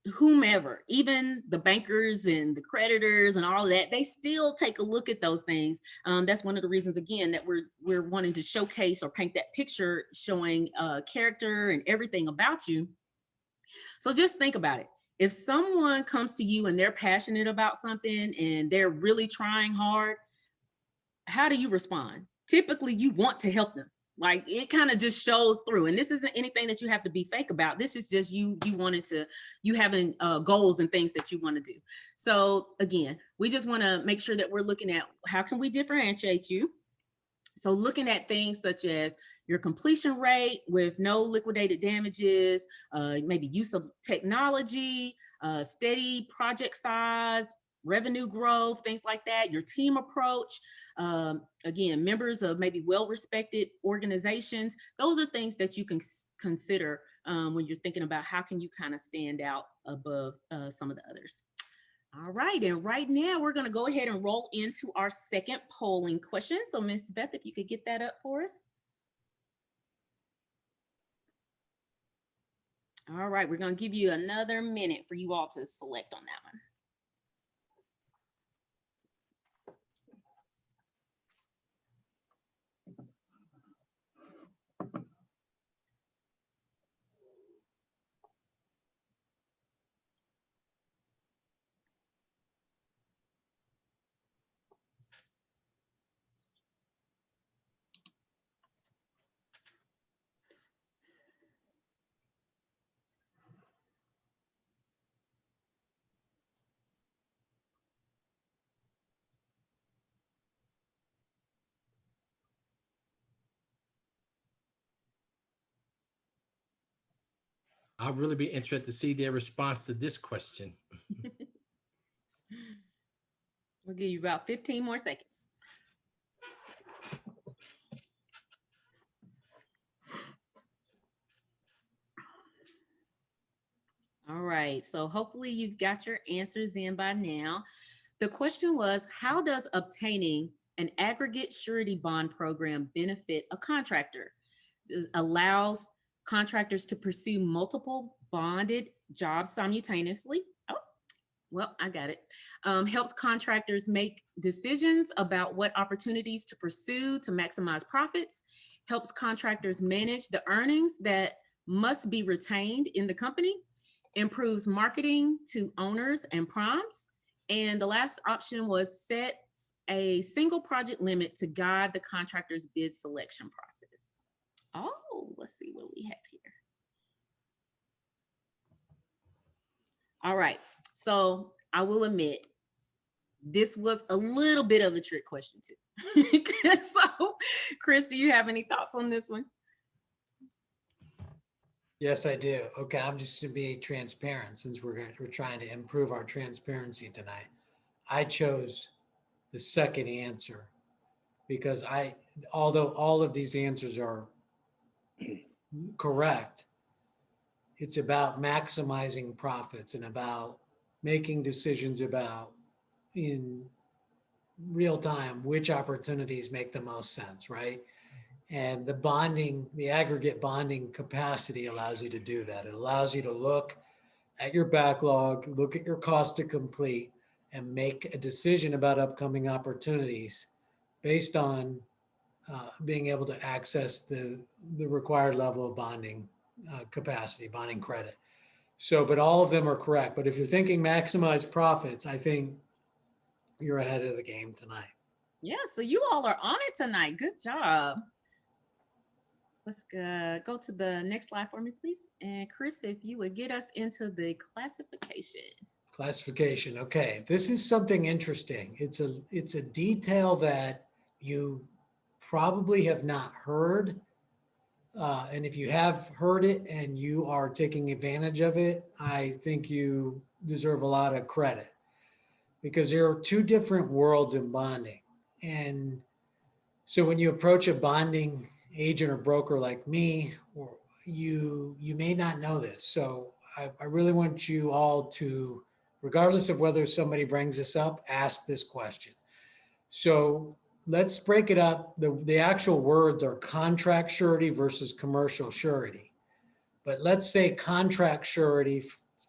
whomever, even the bankers and the creditors and all of that, they still take a look at those things. That's one of the reasons, again, that we're wanting to showcase or paint that picture showing character and everything about you. So just think about it. If someone comes to you and they're passionate about something and they're really trying hard, how do you respond? Typically, you want to help them. Like, it kind of just shows through. And this isn't anything that you have to be fake about. This is just you having goals and things that you want to do. So again, we just want to make sure that we're looking at how can we differentiate you. So looking at things such as your completion rate with no liquidated damages, maybe use of technology, steady project size, revenue growth, things like that, your team approach, again, members of maybe well-respected organizations. Those are things that you can consider when you're thinking about how can you kind of stand out above some of the others. All right, and right now we're going to go ahead and roll into our second polling question. So Ms. Beth, if you could get that up for us. All right, we're going to give you another minute for you all to select on that one. I'll really be interested to see their response to this question. We'll give you about 15 more seconds. All right, so hopefully you've got your answers in by now. The question was, how does obtaining an aggregate surety bond program benefit a contractor? It allows contractors to pursue multiple bonded jobs simultaneously. Oh, well, I got it. Helps contractors make decisions about what opportunities to pursue to maximize profits. Helps contractors manage the earnings that must be retained in the company. Improves marketing to owners and primes. And the last option was sets a single project limit to guide the contractor's bid selection process. Oh, let's see what we have here. All right. So I will admit, this was a little bit of a trick question too. So, Chris, do you have any thoughts on this one? Yes, I do. Okay, I'm just to be transparent since we're trying to improve our transparency tonight. I chose the second answer because although all of these answers are correct, it's about maximizing profits and about making decisions about in real time which opportunities make the most sense, right? And the aggregate bonding capacity allows you to do that. It allows you to look at your backlog, look at your cost to complete, and make a decision about upcoming opportunities based on being able to access the required level of bonding capacity, bonding credit. So, but all of them are correct. But if you're thinking maximize profits, I think you're ahead of the game tonight. Yeah, so you all are on it tonight. Good job. Let's go to the next slide for me, please. And Chris, if you would get us into the classification. Classification. Okay, this is something interesting. It's a detail that you probably have not heard. And if you have heard it and you are taking advantage of it, I think you deserve a lot of credit because there are two different worlds in bonding. And so when you approach a bonding agent or broker like me, or you may not know this. So I really want you all to, regardless of whether somebody brings this up, ask this question. So let's break it up. The actual words are contract surety versus commercial surety. But let's say contract surety,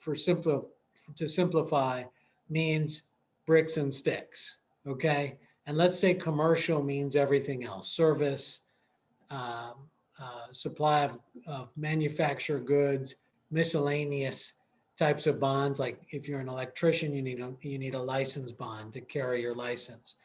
to simplify, means bricks and sticks, okay? And let's say commercial means everything else, service, supply of manufactured goods, miscellaneous types of bonds. Like if you're an electrician, you need a license bond to carry your license.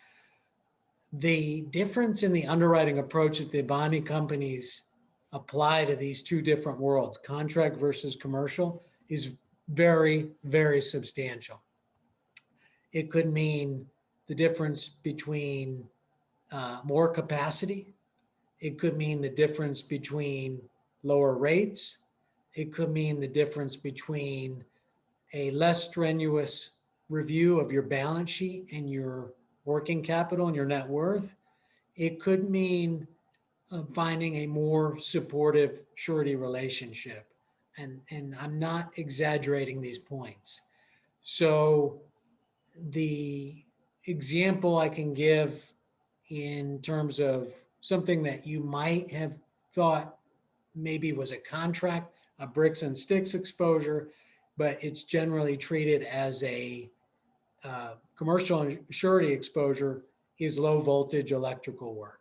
The difference in the underwriting approach that the bonding companies apply to these two different worlds, contract versus commercial, is very, very substantial. It could mean the difference between more capacity. It could mean the difference between lower rates. It could mean the difference between a less strenuous review of your balance sheet and your working capital and your net worth. It could mean finding a more supportive surety relationship. And I'm not exaggerating these points. So the example I can give in terms of something that you might have thought maybe was a contract, a bricks and sticks exposure, but it's generally treated as a commercial and surety exposure, is low voltage electrical work.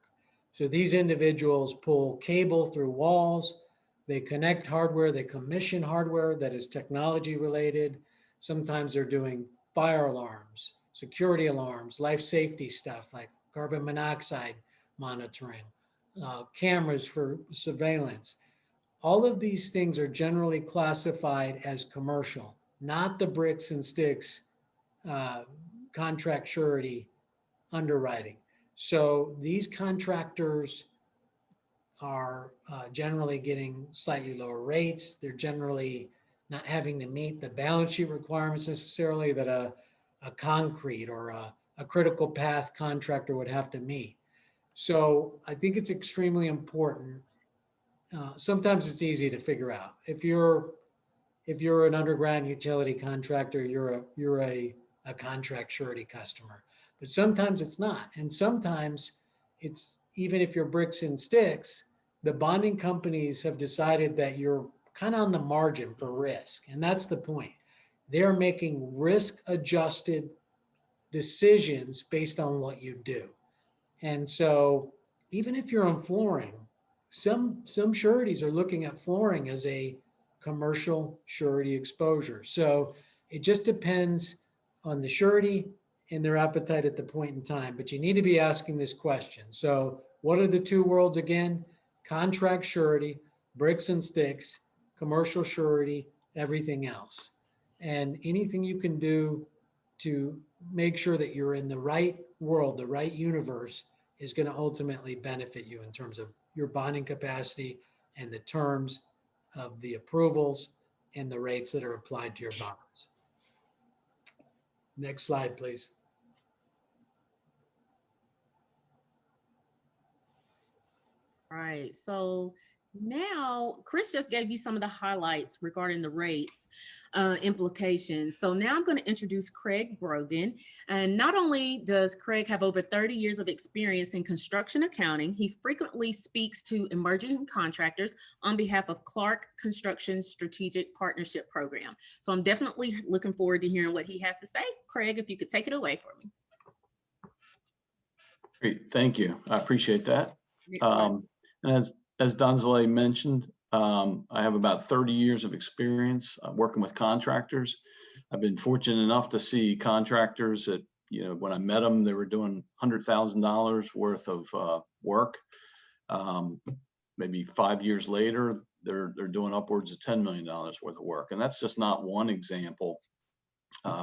So these individuals pull cable through walls, they connect hardware, they commission hardware that is technology related. Sometimes they're doing fire alarms, security alarms, life safety stuff like carbon monoxide monitoring, cameras for surveillance. All of these things are generally classified as commercial, not the bricks and sticks contract surety underwriting. So these contractors are generally getting slightly lower rates. They're generally not having to meet the balance sheet requirements necessarily that a concrete or a critical path contractor would have to meet. So I think it's extremely important. Sometimes it's easy to figure out. If you're an underground utility contractor, you're a contract surety customer. But sometimes it's not. And sometimes it's, even if you're bricks and sticks, the bonding companies have decided that you're kind of on the margin for risk. And that's the point. They're making risk adjusted decisions based on what you do. And so even if you're on flooring, some sureties are looking at flooring as a commercial surety exposure. So it just depends on the surety and their appetite at the point in time, but you need to be asking this question. So what are the two worlds again? Contract surety, bricks and sticks, commercial surety, everything else. And anything you can do to make sure that you're in the right world, the right universe, is going to ultimately benefit you in terms of your bonding capacity and the terms of the approvals and the rates that are applied to your bonds. Next slide, please. Right. So now Chris just gave you some of the highlights regarding the rates implications. So now I'm going to introduce Craig Brogan. And not only does Craig have over 30 years of experience in construction accounting, he frequently speaks to emerging contractors on behalf of Clark Construction Strategic Partnership Program. So I'm definitely looking forward to hearing what he has to say. Craig, if you could take it away for me. Great, thank you. I appreciate that. Next slide. And as Donzaleigh mentioned, I have about 30 years of experience working with contractors. I've been fortunate enough to see contractors that, you know, when I met them, they were doing $100,000 worth of work. Maybe 5 years later, they're doing upwards of $10 million worth of work. And that's just not one example.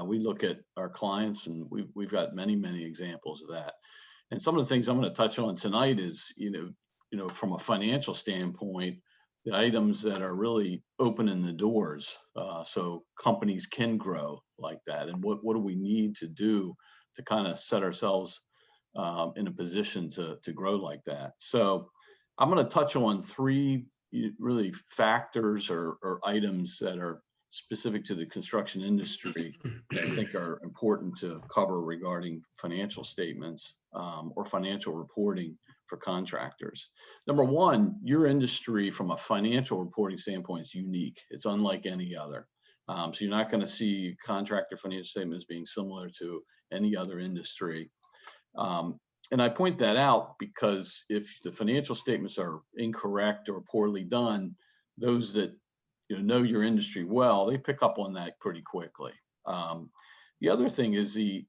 We look at our clients and we've got many, many examples of that. And some of the things I'm going to touch on tonight is, you know, from a financial standpoint, the items that are really opening the doors so companies can grow like that. And what do we need to do to kind of set ourselves in a position to grow like that? So I'm going to touch on three really factors or items that are specific to the construction industry that I think are important to cover regarding financial statements or financial reporting for contractors. Number one, your industry from a financial reporting standpoint is unique. It's unlike any other. So you're not going to see contractor financial statements being similar to any other industry. And I point that out because if the financial statements are incorrect or poorly done, those that know your industry well, they pick up on that pretty quickly. The other thing is the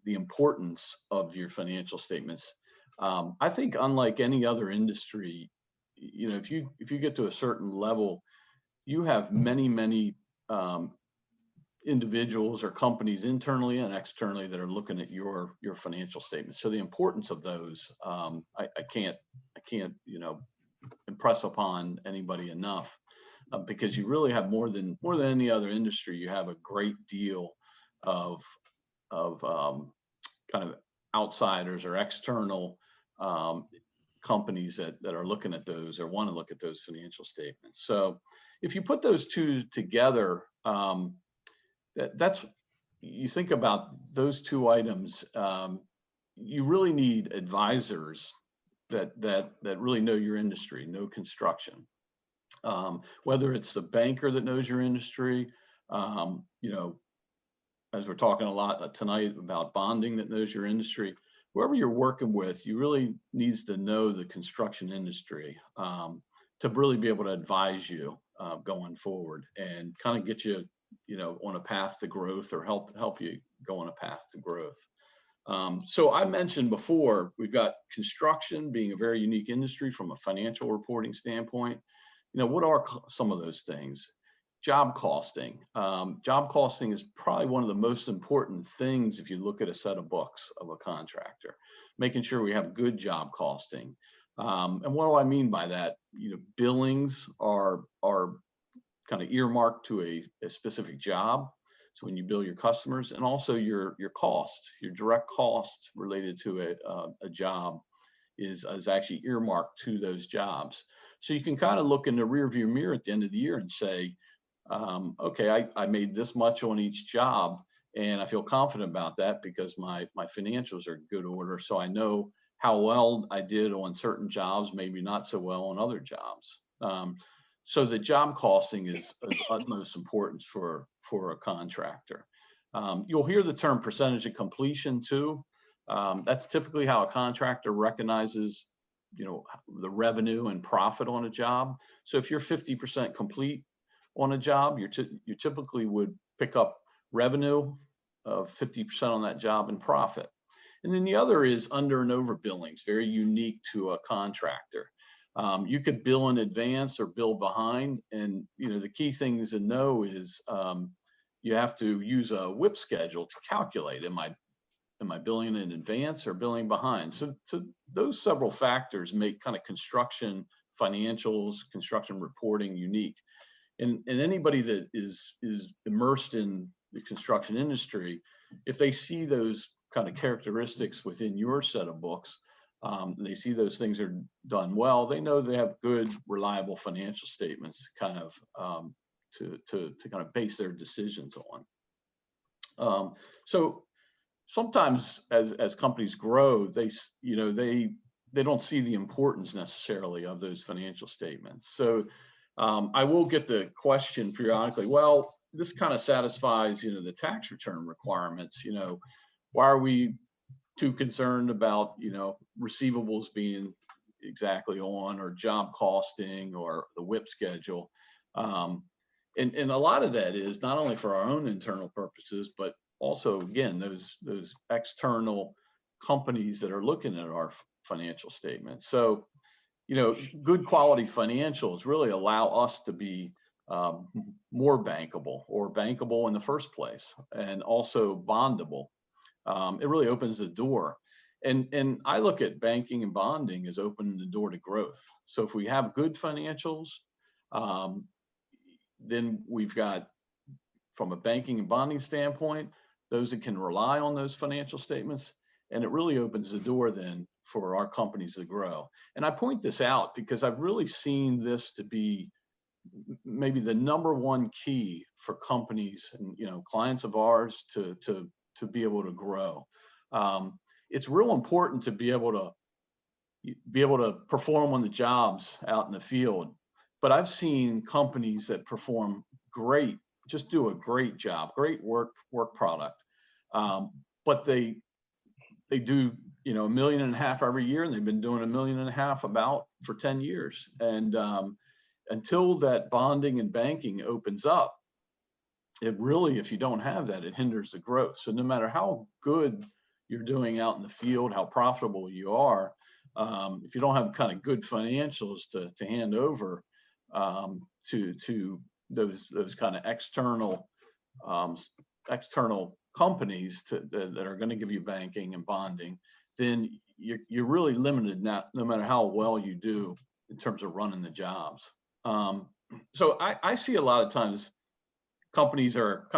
importance of your financial statements. I think unlike any other industry, if you get to a certain level, you have many individuals or companies internally and externally that are looking at your financial statements. So the importance of those, I can't impress upon anybody enough. Because you really have more than any other industry, you have a great deal of kind of outsiders or external companies that are looking at those or want to look at those financial statements. So if you put those two together, that's you think about those two items, you really need advisors that really know your industry, know construction. Whether it's the banker that knows your industry, as we're talking a lot tonight about bonding that knows your industry, whoever you're working with, you really needs to know the construction industry to really be able to advise you going forward and kind of get you, on a path to growth or help you go on a path to growth. So I mentioned before, we've got construction being a very unique industry from a financial reporting standpoint. What are some of those things? Job costing. Job costing is probably one of the most important things if you look at a set of books of a contractor, making sure we have good job costing. And what do I mean by that? Billings are kind of earmarked to a specific job. So when you bill your customers, and also your cost, your direct cost related to a job is actually earmarked to those jobs. So you can kind of look in the rearview mirror at the end of the year and say, okay, I made this much on each job and I feel confident about that because my financials are in good order. So I know how well I did on certain jobs, maybe not so well on other jobs. So the job costing is utmost importance for a contractor. You'll hear the term percentage of completion too. That's typically how a contractor recognizes, the revenue and profit on a job. So if you're 50% complete on a job, you typically would pick up revenue of 50% on that job and profit. And then the other is under and over billings, very unique to a contractor. You could bill in advance or bill behind. And, the key things to know is, you have to use a WIP schedule to calculate, am I billing in advance or billing behind? So those several factors make kind of construction financials, construction reporting unique. And anybody that is immersed in the construction industry, if they see those kind of characteristics within your set of books, they see those things are done well, they know they have good, reliable financial statements kind of to kind of base their decisions on. So sometimes as companies grow, they don't see the importance necessarily of those financial statements. So I will get the question periodically, well, this kind of satisfies, the tax return requirements, why are we too concerned about, receivables being exactly on, or job costing, or the WIP schedule? And a lot of that is not only for our own internal purposes, but also, again, those external companies that are looking at our financial statements. So, good quality financials really allow us to be more bankable, or bankable in the first place, and also bondable. It really opens the door. And I look at banking and bonding as opening the door to growth. So if we have good financials, then we've got, from a banking and bonding standpoint, those that can rely on those financial statements, and it really opens the door then for our companies to grow. And I point this out because I've really seen this to be maybe the #1 key for companies and clients of ours to be able to grow. It's real important to be able to perform on the jobs out in the field. But I've seen companies that perform great, just do a great job, great work product, but they do $1.5 million every year, and they've been doing $1.5 million about for 10 years. And until that bonding and banking opens up, it really, if you don't have that, it hinders the growth. So no matter how good you're doing out in the field, how profitable you are, if you don't have kind of good financials to hand over to those kind of external companies that are going to give you banking and bonding, then you're really limited, no matter how well you do in terms of running the jobs. So I see a lot of times companies are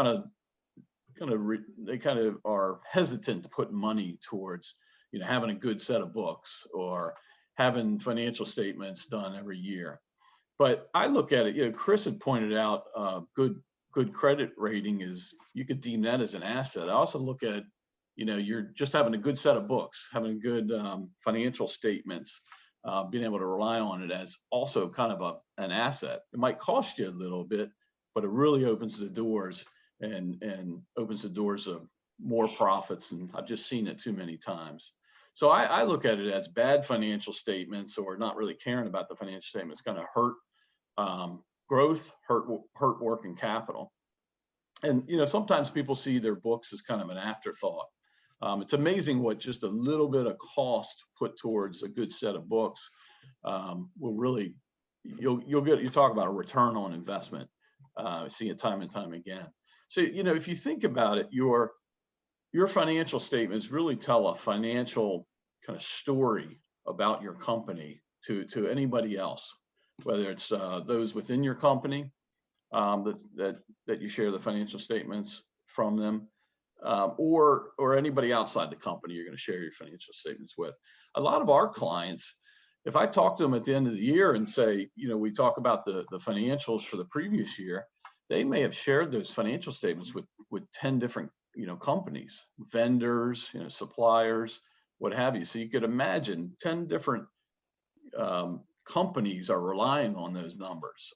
they are hesitant to put money towards having a good set of books or having financial statements done every year. But I look at it, Chris had pointed out good credit rating is, you could deem that as an asset. I also look at, you're just having a good set of books, having good financial statements, being able to rely on it as also kind of an asset. It might cost you a little bit, but it really opens the doors and opens the doors of more profits. And I've just seen it too many times. So I look at it as bad financial statements, or not really caring about the financial statements, going to hurt growth, hurt working capital. And sometimes people see their books as kind of an afterthought. It's amazing what just a little bit of cost put towards a good set of books will really, you talk about a return on investment. I see it time and time again. So if you think about it, your financial statements really tell a financial kind of story about your company to anybody else, whether it's those within your company that you share the financial statements from them, or anybody outside the company you're going to share your financial statements with. A lot of our clients, if I talk to them at the end of the year and say, we talk about the financials for the previous year, they may have shared those financial statements with 10 different companies, vendors, suppliers, what have you. So you could imagine 10 different companies are relying on those numbers.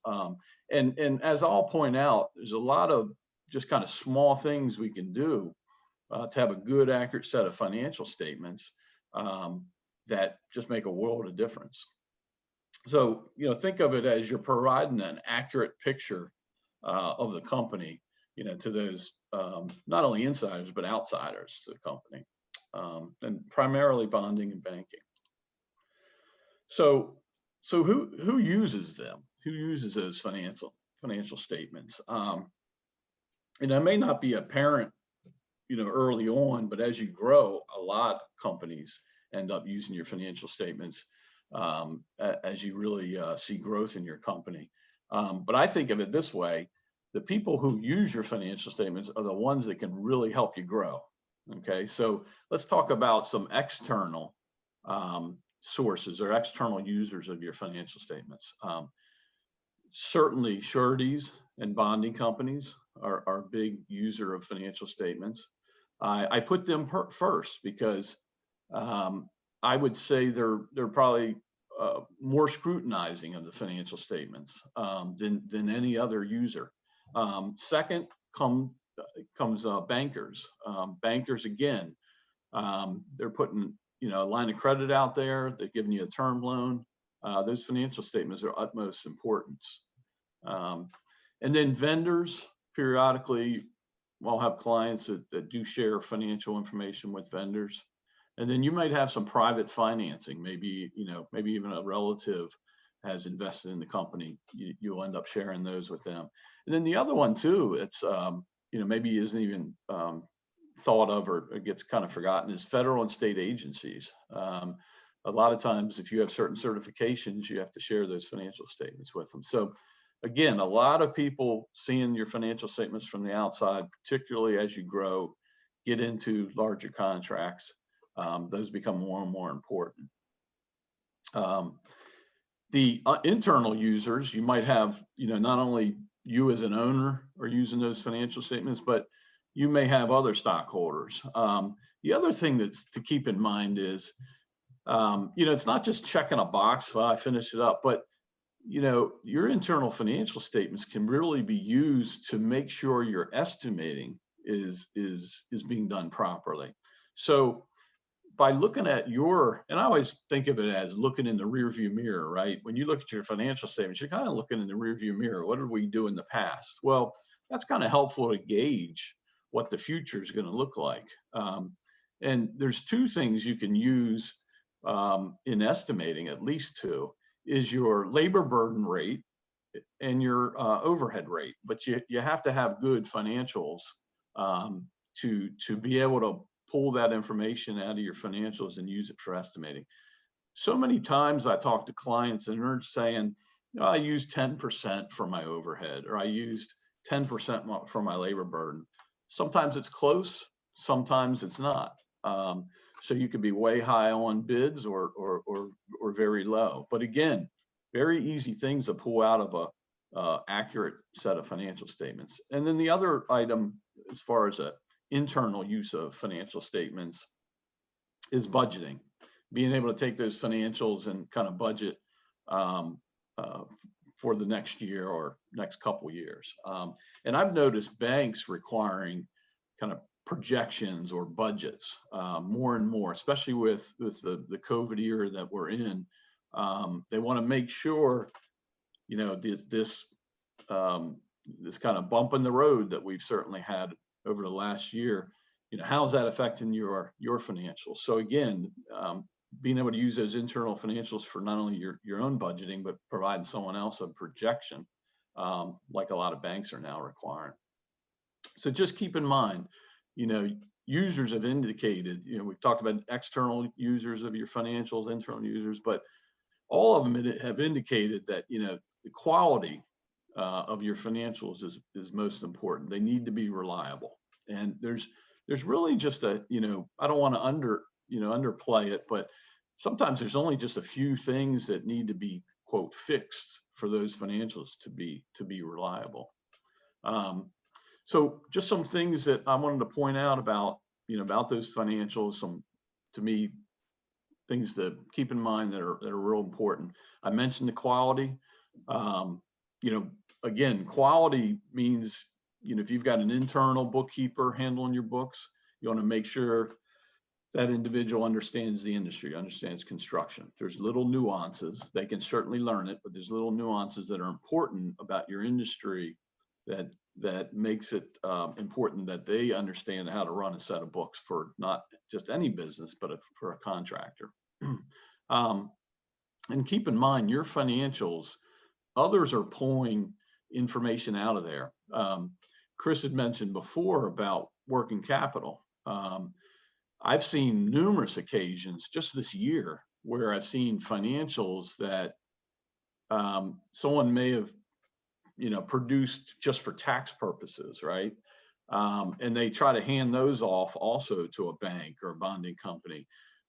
And as I'll point out, there's a lot of just kind of small things we can do to have a good, accurate set of financial statements that just make a world of difference. So, think of it as you're providing an accurate picture of the company, to those not only insiders, but outsiders to the company, and primarily bonding and banking. So who uses them? Who uses those financial statements? And that may not be apparent, early on, but as you grow, a lot of companies end up using your financial statements as you really see growth in your company. But I think of it this way: the people who use your financial statements are the ones that can really help you grow. Okay, so let's talk about some external sources or external users of your financial statements. Certainly, sureties and bonding companies are a big user of financial statements. I put them first because I would say they're probably more scrutinizing of the financial statements than any other user. Second comes bankers. Bankers, again, they're putting a line of credit out there. They're giving you a term loan. Those financial statements are utmost importance. And then vendors, periodically, we'll have clients that do share financial information with vendors. And then you might have some private financing. Maybe even a relative has invested in the company. You'll end up sharing those with them. And then the other one too, it's maybe isn't even thought of, or it gets kind of forgotten, is federal and state agencies. A lot of times, if you have certain certifications, you have to share those financial statements with them. So again, a lot of people seeing your financial statements from the outside, particularly as you grow, get into larger contracts. Those become more and more important. The internal users, you might have, not only you as an owner are using those financial statements, but you may have other stockholders. The other thing that's to keep in mind is, it's not just checking a box, well, I finished it up, but your internal financial statements can really be used to make sure your estimating is being done properly. So by looking at and I always think of it as looking in the rearview mirror, right? When you look at your financial statements, you're kind of looking in the rearview mirror. What did we do in the past? Well, that's kind of helpful to gauge what the future is going to look like. And there's two things you can use in estimating, at least two, is your labor burden rate and your overhead rate. But you have to have good financials to be able to pull that information out of your financials and use it for estimating. So many times I talk to clients and they're saying, I used 10% for my overhead, or I used 10% for my labor burden. Sometimes it's close, sometimes it's not. So you could be way high on bids or very low. But again, very easy things to pull out of a accurate set of financial statements. And then the other item, as far as a internal use of financial statements, is budgeting. Being able to take those financials and kind of budget for the next year or next couple years. And I've noticed banks requiring kind of projections or budgets more and more, especially with the COVID era that we're in. They want to make sure, this kind of bump in the road that we've certainly had over the last year, how's that affecting your financials? So again, being able to use those internal financials for not only your own budgeting, but providing someone else a projection, like a lot of banks are now requiring. So just keep in mind, users have indicated, we've talked about external users of your financials, internal users, but all of them have indicated that, the quality of your financials is most important. They need to be reliable. And there's really just I don't want to underplay it, but sometimes there's only just a few things that need to be, quote, fixed for those financials to be reliable. So just some things that I wanted to point out about those financials, some, to me, things to keep in mind that are real important. I mentioned the quality. Again, quality means, if you've got an internal bookkeeper handling your books, you want to make sure that individual understands the industry, understands construction. There's little nuances. They can certainly learn it, but there's little nuances that are important about your industry that makes it important that they understand how to run a set of books for not just any business, but for a contractor. And keep in mind, your financials, others are pulling information out of there. Chris had mentioned before about working capital. I've seen numerous occasions just this year where I've seen financials that someone may have, produced just for tax purposes, right? And they try to hand those off also to a bank or a bonding company.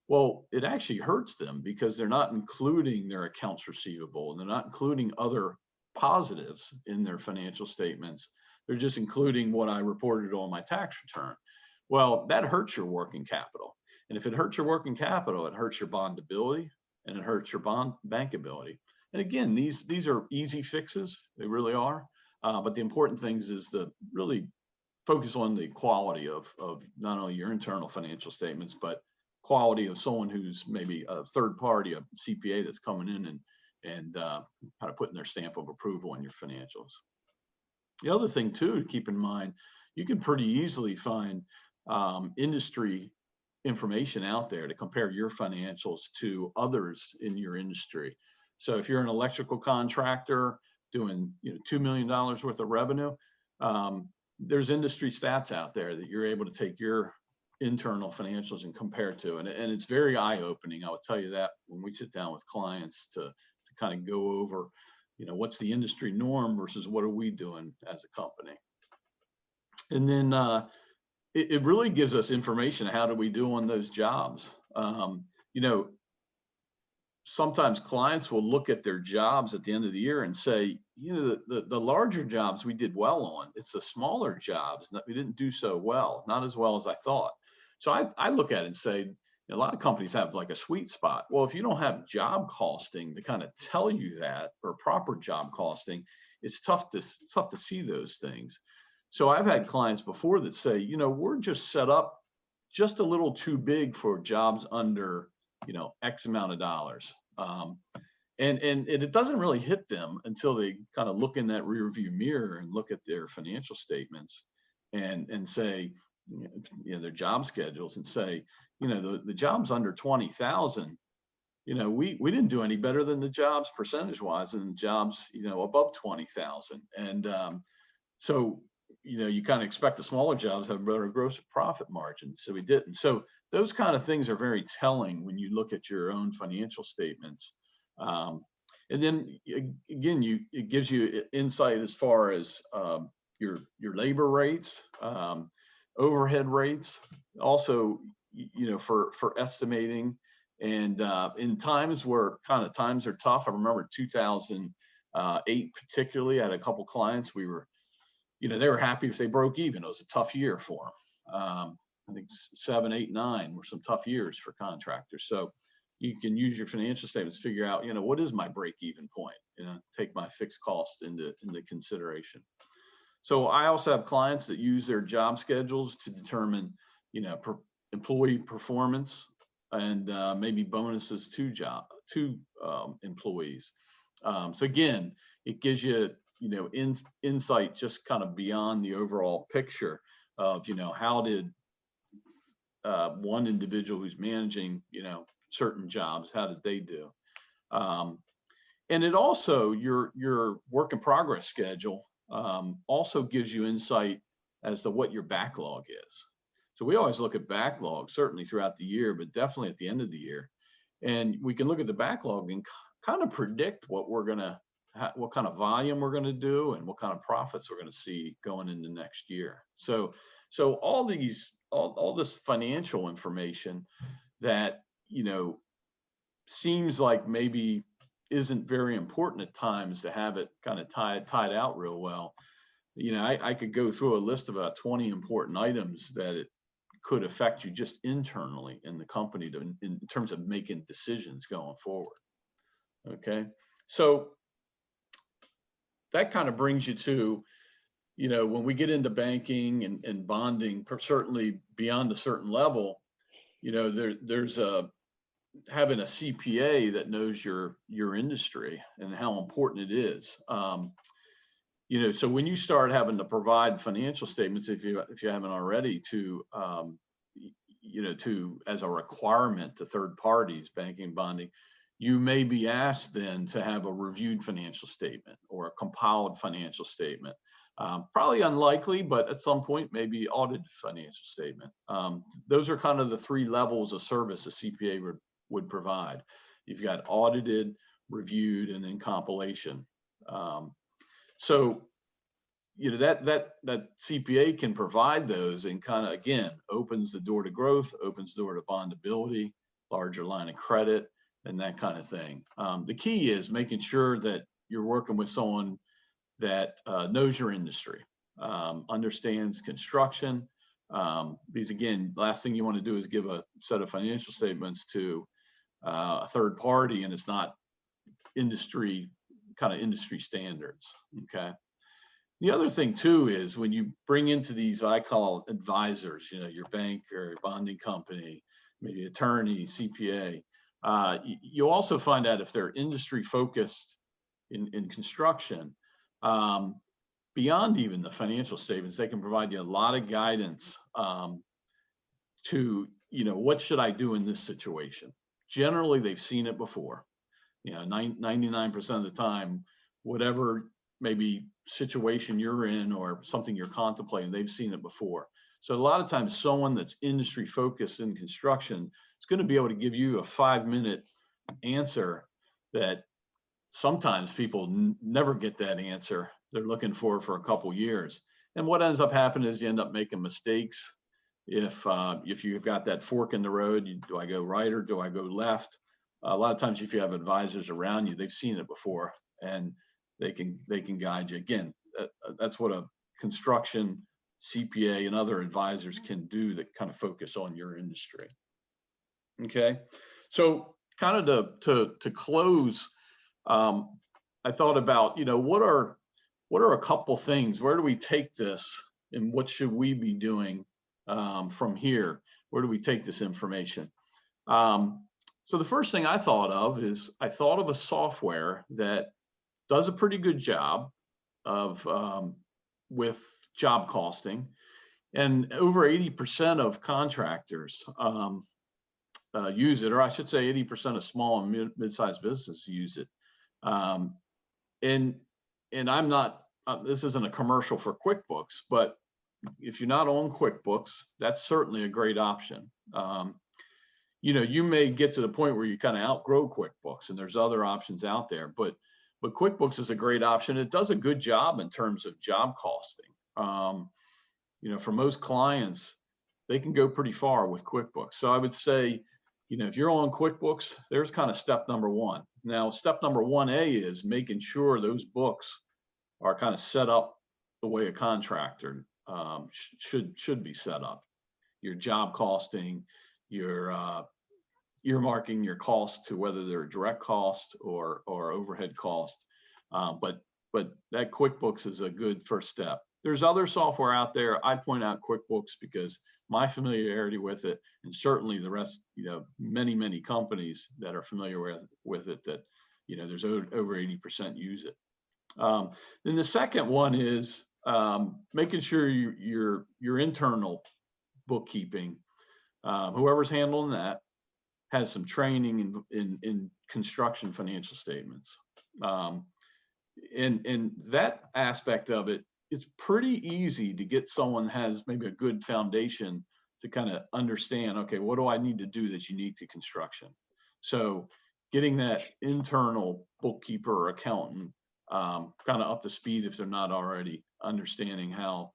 Well, it actually hurts them because they're not including their accounts receivable and they're not including other positives in their financial statements. They're just including what I reported on my tax return. Well, that hurts your working capital. And if it hurts your working capital, it hurts your bondability and it hurts your bankability. And again, these are easy fixes. They really are. But the important things is to really focus on the quality of not only your internal financial statements, but quality of someone who's maybe a third party, a CPA that's coming in and kind of putting their stamp of approval on your financials. The other thing too, to keep in mind, you can pretty easily find industry information out there to compare your financials to others in your industry. So if you're an electrical contractor doing $2 million worth of revenue, there's industry stats out there that you're able to take your internal financials and compare to. And it's very eye-opening. I would tell you that when we sit down with clients to kind of go over, what's the industry norm versus what are we doing as a company. And then it really gives us information. How do we do on those jobs? Sometimes clients will look at their jobs at the end of the year and say, the larger jobs we did well on. It's the smaller jobs that we didn't do so well, not as well as I thought. So I look at it and say, a lot of companies have like a sweet spot. Well, if you don't have job costing to kind of tell you that, or proper job costing, it's tough to see those things. So I've had clients before that say, we're just set up just a little too big for jobs under X amount of dollars. And it doesn't really hit them until they kind of look in that rear view mirror and look at their financial statements and say, their job schedules and say, the jobs under 20,000, we didn't do any better than the jobs percentage wise than the jobs, above 20,000. And so, you kind of expect the smaller jobs have better gross profit margin. So we didn't. So those kind of things are very telling when you look at your own financial statements. And then again, it gives you insight as far as your labor rates, overhead rates, also, for estimating. And in times where times are tough, I remember 2008 particularly, I had a couple clients, we were, they were happy if they broke even. It was a tough year for them. I think 7, 8, 9 were some tough years for contractors. So you can use your financial statements to figure out, what is my break-even point? Take my fixed costs into consideration. So I also have clients that use their job schedules to determine, employee performance and maybe bonuses to employees. So again, it gives you, insight just kind of beyond the overall picture of, how did one individual who's managing, certain jobs, how did they do? And it also, your work in progress schedule also gives you insight as to what your backlog is. So we always look at backlog, certainly throughout the year, but definitely at the end of the year. And we can look at the backlog and kind of predict what what kind of volume we're going to do and what kind of profits we're going to see going into next year. So all this financial information that, seems like maybe isn't very important at times to have it kind of tied out real well. I could go through a list of about 20 important items that it could affect you just internally in the company in terms of making decisions going forward. Okay. So that kind of brings you to, when we get into banking and bonding, certainly beyond a certain level, there's having a CPA that knows your industry and how important it is. So when you start having to provide financial statements, if you haven't already, to as a requirement to third parties, banking, bonding, you may be asked then to have a reviewed financial statement or a compiled financial statement. Probably unlikely, but at some point, maybe audited financial statement. Those are kind of the three levels of service a CPA would provide. You've got audited, reviewed, and then compilation. So, you know, that CPA can provide those and kind of, again, opens the door to growth, opens the door to bondability, larger line of credit, and that kind of thing. The key is making sure that you're working with someone that knows your industry, understands construction. Because again, last thing you want to do is give a set of financial statements to a third party and it's not industry standards, okay? The other thing too is when you bring into these, I call advisors, you know, your bank or bonding company, maybe attorney, CPA, you also find out if they're industry focused in construction, beyond even the financial statements, they can provide you a lot of guidance to, you know, what should I do in this situation? Generally, they've seen it before. You know, 99% of the time, whatever maybe situation you're in or something you're contemplating, they've seen it before. So a lot of times someone that's industry focused in construction is going to be able to give you a 5-minute answer that sometimes people never get that answer. They're looking for a couple years. And what ends up happening is you end up making mistakes. If you've got that fork in the road, do I go right or do I go left? A lot of times if you have advisors around you, they've seen it before and they can guide you. Again, that's what a construction CPA and other advisors can do that kind of focus on your industry. Okay, so kind of to close, I thought about, you know, what are a couple things? Where do we take this and what should we be doing from here? Where do we take this information? So the first thing I thought of is I thought of a software that does a pretty good job of with job costing, and over 80% of contractors use it, or I should say 80% of small and mid-sized businesses use it. And I'm not, this isn't a commercial for QuickBooks, but if you're not on QuickBooks, that's certainly a great option. You know, you may get to the point where you kind of outgrow QuickBooks and there's other options out there, but QuickBooks is a great option. It does a good job in terms of job costing. You know, for most clients, they can go pretty far with QuickBooks. So I would say, you know, if you're on QuickBooks, there's kind of step number one. Now, step number 1A is making sure those books are kind of set up the way a contractor should be set up. Your job costing, your earmarking your costs to whether they're direct cost or overhead cost. But that QuickBooks is a good first step. There's other software out there. I point out QuickBooks because my familiarity with it, and certainly the rest, you know, many companies that are familiar with it, that, you know, there's over 80% use it. Then the second one is making sure your internal bookkeeping, whoever's handling that, has some training in construction financial statements. And that aspect of it, it's pretty easy to get someone has maybe a good foundation to kind of understand, okay, what do I need to do that's unique to construction? So getting that internal bookkeeper or accountant kind of up to speed if they're not already understanding how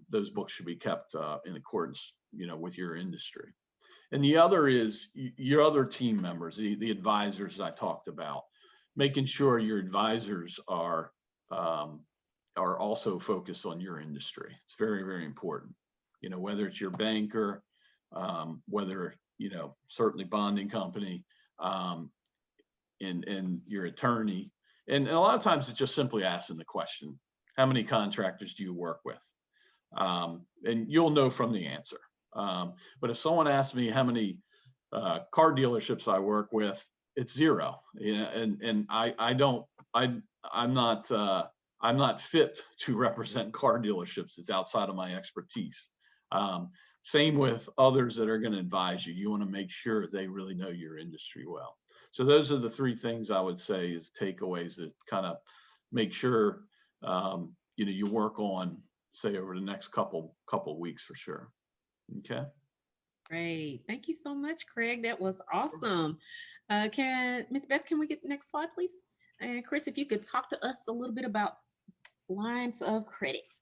those books should be kept in accordance, you know, with your industry. And the other is your other team members, the advisors I talked about, making sure your advisors are also focused on your industry. It's very, very important. You know, whether it's your banker, whether, you know, certainly bonding company, and your attorney. And a lot of times it's just simply asking the question, how many contractors do you work with? And you'll know from the answer. But if someone asks me how many car dealerships I work with, it's 0. You know, and I'm not fit to represent car dealerships. It's outside of my expertise. Same with others that are going to advise you. You want to make sure they really know your industry well. So those are the 3 things I would say is takeaways that kind of make sure you work on, say, over the next couple weeks for sure. Okay. Great. Thank you so much, Craig. That was awesome. Miss Beth, can we get the next slide, please? And Chris, if you could talk to us a little bit about lines of credit.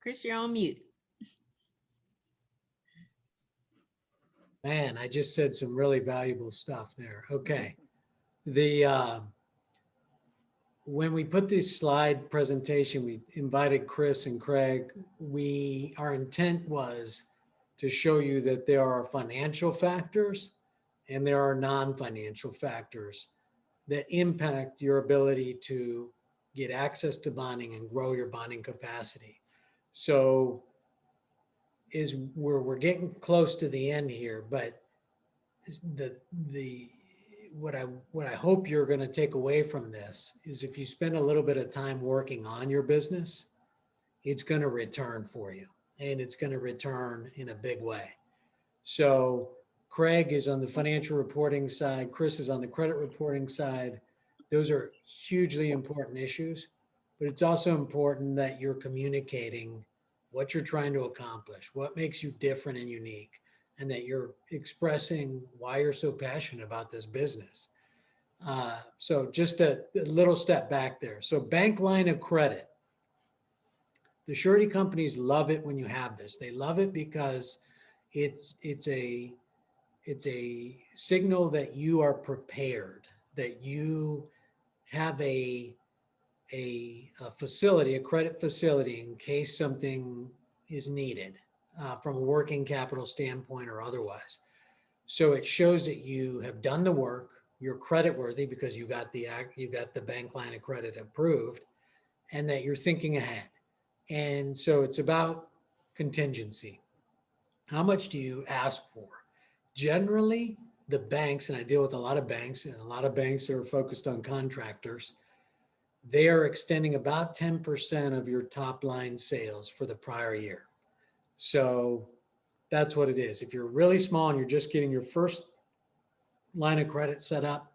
Chris, you're on mute. Man, I just said some really valuable stuff there. Okay. When we put this slide presentation, we invited Chris and Craig. Our intent was to show you that there are financial factors and there are non-financial factors that impact your ability to get access to bonding and grow your bonding capacity. So we're getting close to the end here, but what I hope you're going to take away from this is if you spend a little bit of time working on your business, it's going to return for you, and it's going to return in a big way. So Craig is on the financial reporting side. Chris is on the credit reporting side. Those are hugely important issues, but it's also important that you're communicating what you're trying to accomplish, what makes you different and unique, and that you're expressing why you're so passionate about this business. So just a little step back there. So bank line of credit. The surety companies love it when you have this. They love it because it's a signal that you are prepared, that you have a facility, a credit facility, in case something is needed from a working capital standpoint or otherwise. So it shows that you have done the work, you're credit worthy because you got the bank line of credit approved, and that you're thinking ahead. And so it's about contingency. How much do you ask for? Generally, the banks, and I deal with a lot of banks, and a lot of banks that are focused on contractors, they are extending about 10% of your top line sales for the prior year. So that's what it is. If you're really small and you're just getting your first line of credit set up,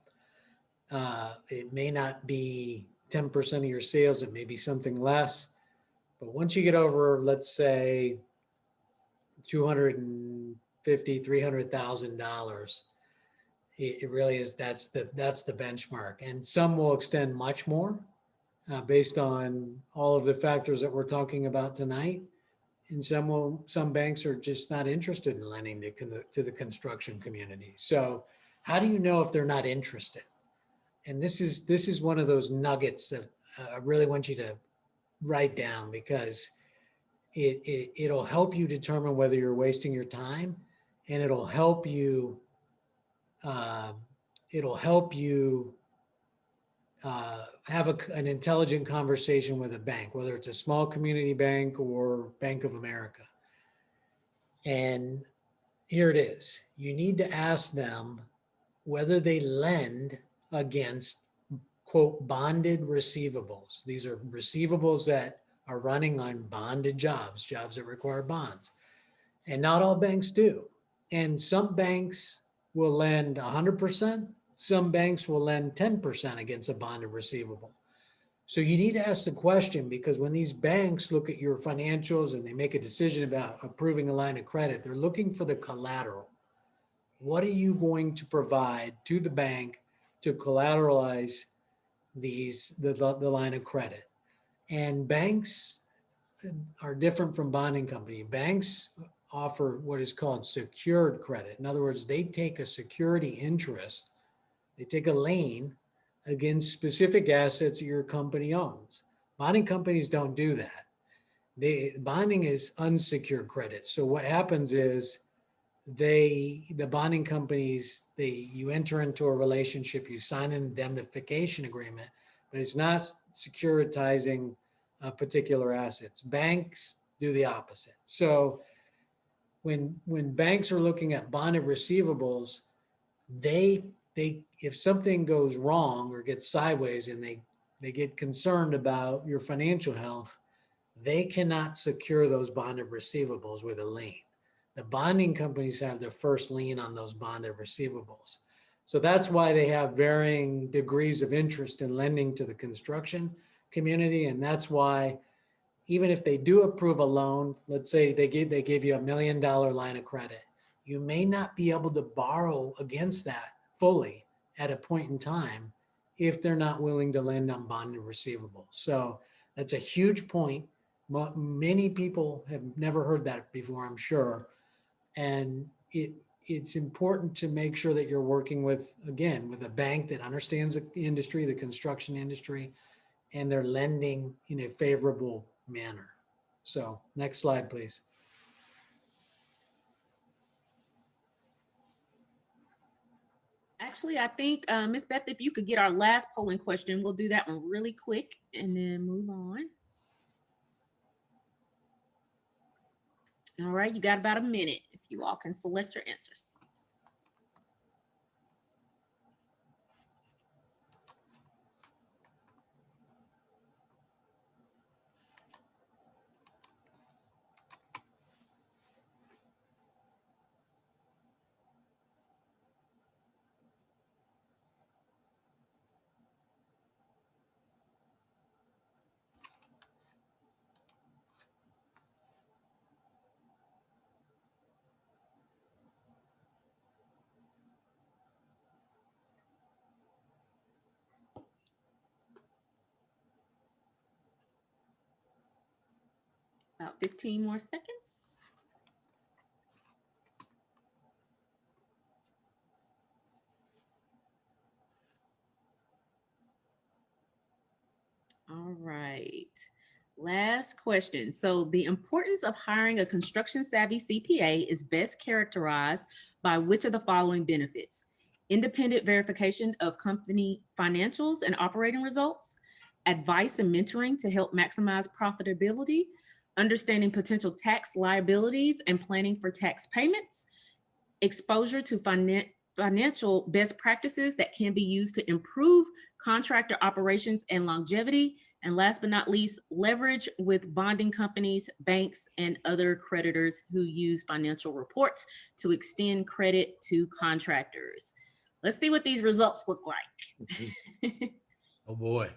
it may not be 10% of your sales. It may be something less. But once you get over, let's say, $250,000, $300,000, it really is, that's the benchmark. And some will extend much more based on all of the factors that we're talking about tonight. And some banks are just not interested in lending to the construction community. So how do you know if they're not interested? And this is one of those nuggets that I really want you to write down, because it'll help you determine whether you're wasting your time, and it'll help you have an intelligent conversation with a bank, whether it's a small community bank or Bank of America. And here it is. You need to ask them whether they lend against, quote, bonded receivables. These are receivables that are running on bonded jobs that require bonds. And not all banks do. And some banks will lend 100%. Some banks will lend 10% against a bonded receivable. So you need to ask the question, because when these banks look at your financials and they make a decision about approving a line of credit, they're looking for the collateral. What are you going to provide to the bank to collateralize the line of credit? And banks are different from bonding company. Banks offer what is called secured credit. In other words, they take a security interest, they take a lien against specific assets that your company owns. Bonding companies don't do that. Bonding is unsecured credit. So what happens is the bonding companies, you enter into a relationship, you sign an indemnification agreement, but it's not securitizing particular assets. Banks do the opposite. So when banks are looking at bonded receivables, they if something goes wrong or gets sideways and they get concerned about your financial health, they cannot secure those bonded receivables with a lien. The bonding companies have the first lien on those bonded receivables. So that's why they have varying degrees of interest in lending to the construction community. And that's why even if they do approve a loan, let's say they give you $1 million line of credit, you may not be able to borrow against that fully at a point in time if they're not willing to lend on bonded receivables. So that's a huge point. Many people have never heard that before, I'm sure. And it's important to make sure that you're working with, again, with a bank that understands the industry, the construction industry, and they're lending in a favorable manner. So next slide, please. Actually, I think, Ms. Beth, if you could get our last polling question, we'll do that one really quick and then move on. All right, you got about a minute if you all can select your answers. About 15 more seconds. All right. Last question. So the importance of hiring a construction savvy CPA is best characterized by which of the following benefits? Independent verification of company financials and operating results, advice and mentoring to help maximize profitability, understanding potential tax liabilities and planning for tax payments, exposure to financial best practices that can be used to improve contractor operations and longevity, and last but not least, leverage with bonding companies, banks, and other creditors who use financial reports to extend credit to contractors. Let's see what these results look like. Oh boy.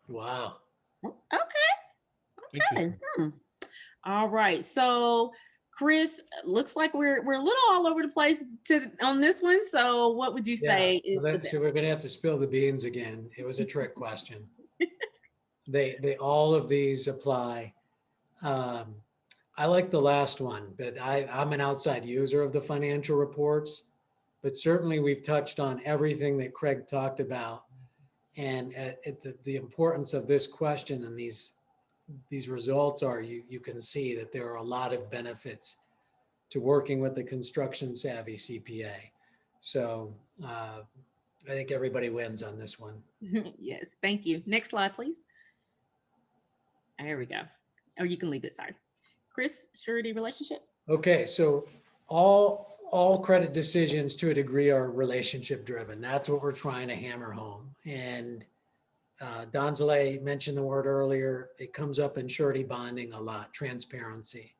Wow. Okay. Okay. All right. So Chris, looks like we're a little all over the place on this one. So what would you say is the best? So we're gonna have to spill the beans again. It was a trick question. They all of these apply. I like the last one, but I'm an outside user of the financial reports, but certainly we've touched on everything that Craig talked about. And the importance of this question and these results are, you can see that there are a lot of benefits to working with the construction savvy CPA. So I think everybody wins on this one. Yes, thank you. Next slide, please. There we go. Or you can leave it, sorry. Chris, surety relationship? Okay, so all credit decisions to a degree are relationship driven. That's what we're trying to hammer home. And Donzaleigh mentioned the word earlier. It comes up in surety bonding a lot, transparency.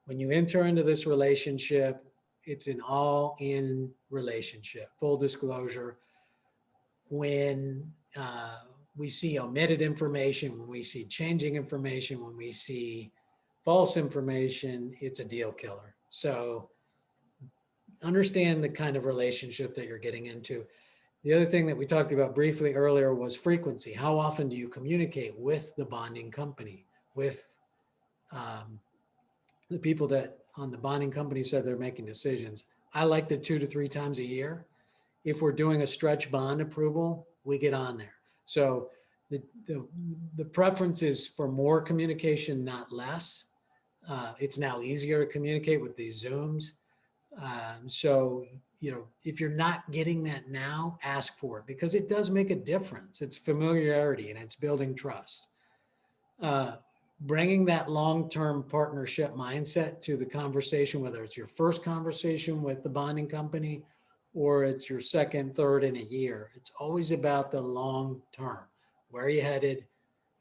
When you enter into this relationship, it's an all-in relationship, full disclosure. When we see omitted information, when we see changing information, when we see false information, it's a deal killer. So understand the kind of relationship that you're getting into. The other thing that we talked about briefly earlier was frequency. How often do you communicate with the bonding company, with the people that on the bonding company said they're making decisions? I like the 2 to 3 times a year. If we're doing a stretch bond approval, we get on there. So the preference is for more communication, not less. It's now easier to communicate with these Zooms. So, you know, if you're not getting that now, ask for it, because it does make a difference. It's familiarity and it's building trust. Bringing that long-term partnership mindset to the conversation, whether it's your first conversation with the bonding company or it's your second, third in a year, it's always about the long term. Where are you headed?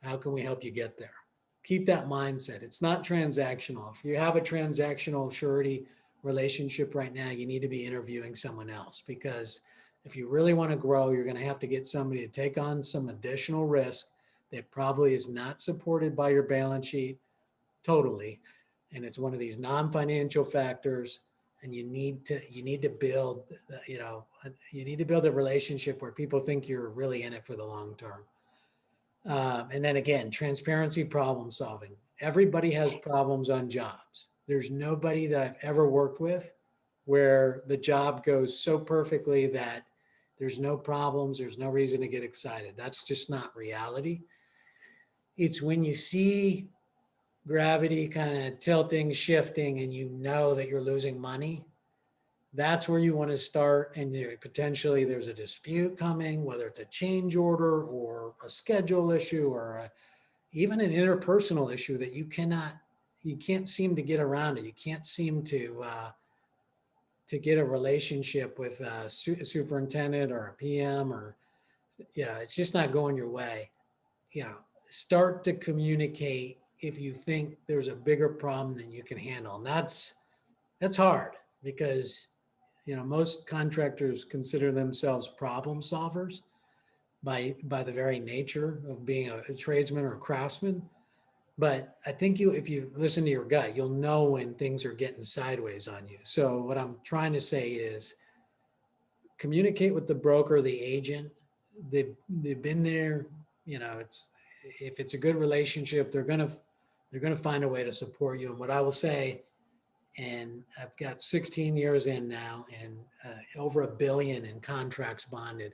How can we help you get there? keep that mindset. It's not transactional. If you have a transactional surety relationship right now, you need to be interviewing someone else, because if you really want to grow, you're going to have to get somebody to take on some additional risk that probably is not supported by your balance sheet totally. And it's one of these non-financial factors. And you need to build, you need to build a relationship where people think you're really in it for the long term. And then again, transparency, problem solving. Everybody has problems on jobs. There's nobody that I've ever worked with where the job goes so perfectly that there's no problems, there's no reason to get excited. That's just not reality. It's when you see gravity kind of tilting, shifting, and you know that you're losing money, that's where you want to start. And potentially there's a dispute coming, whether it's a change order or a schedule issue or even an interpersonal issue that you can't seem to get around it. You can't seem to get a relationship with a superintendent or a PM, or, it's just not going your way. Start to communicate if you think there's a bigger problem than you can handle. And that's hard, because most contractors consider themselves problem solvers by the very nature of being a tradesman or a craftsman. But I think if you listen to your gut, you'll know when things are getting sideways on you. So what I'm trying to say is communicate with the broker, the agent. They've been there. If it's a good relationship, they're gonna find a way to support you. And what I will say, and I've got 16 years in now, and over $1 billion in contracts bonded.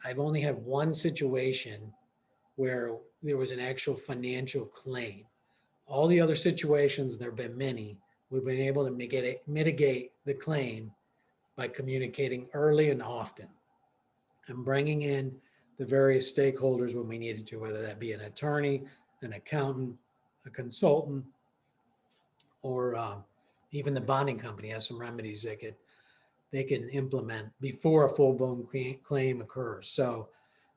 I've only had one situation where there was an actual financial claim. All the other situations, there have been many, we've been able to mitigate the claim by communicating early and often and bringing in the various stakeholders when we needed to, whether that be an attorney, an accountant, a consultant, or even the bonding company has some remedies they can implement before a full-blown claim occurs. So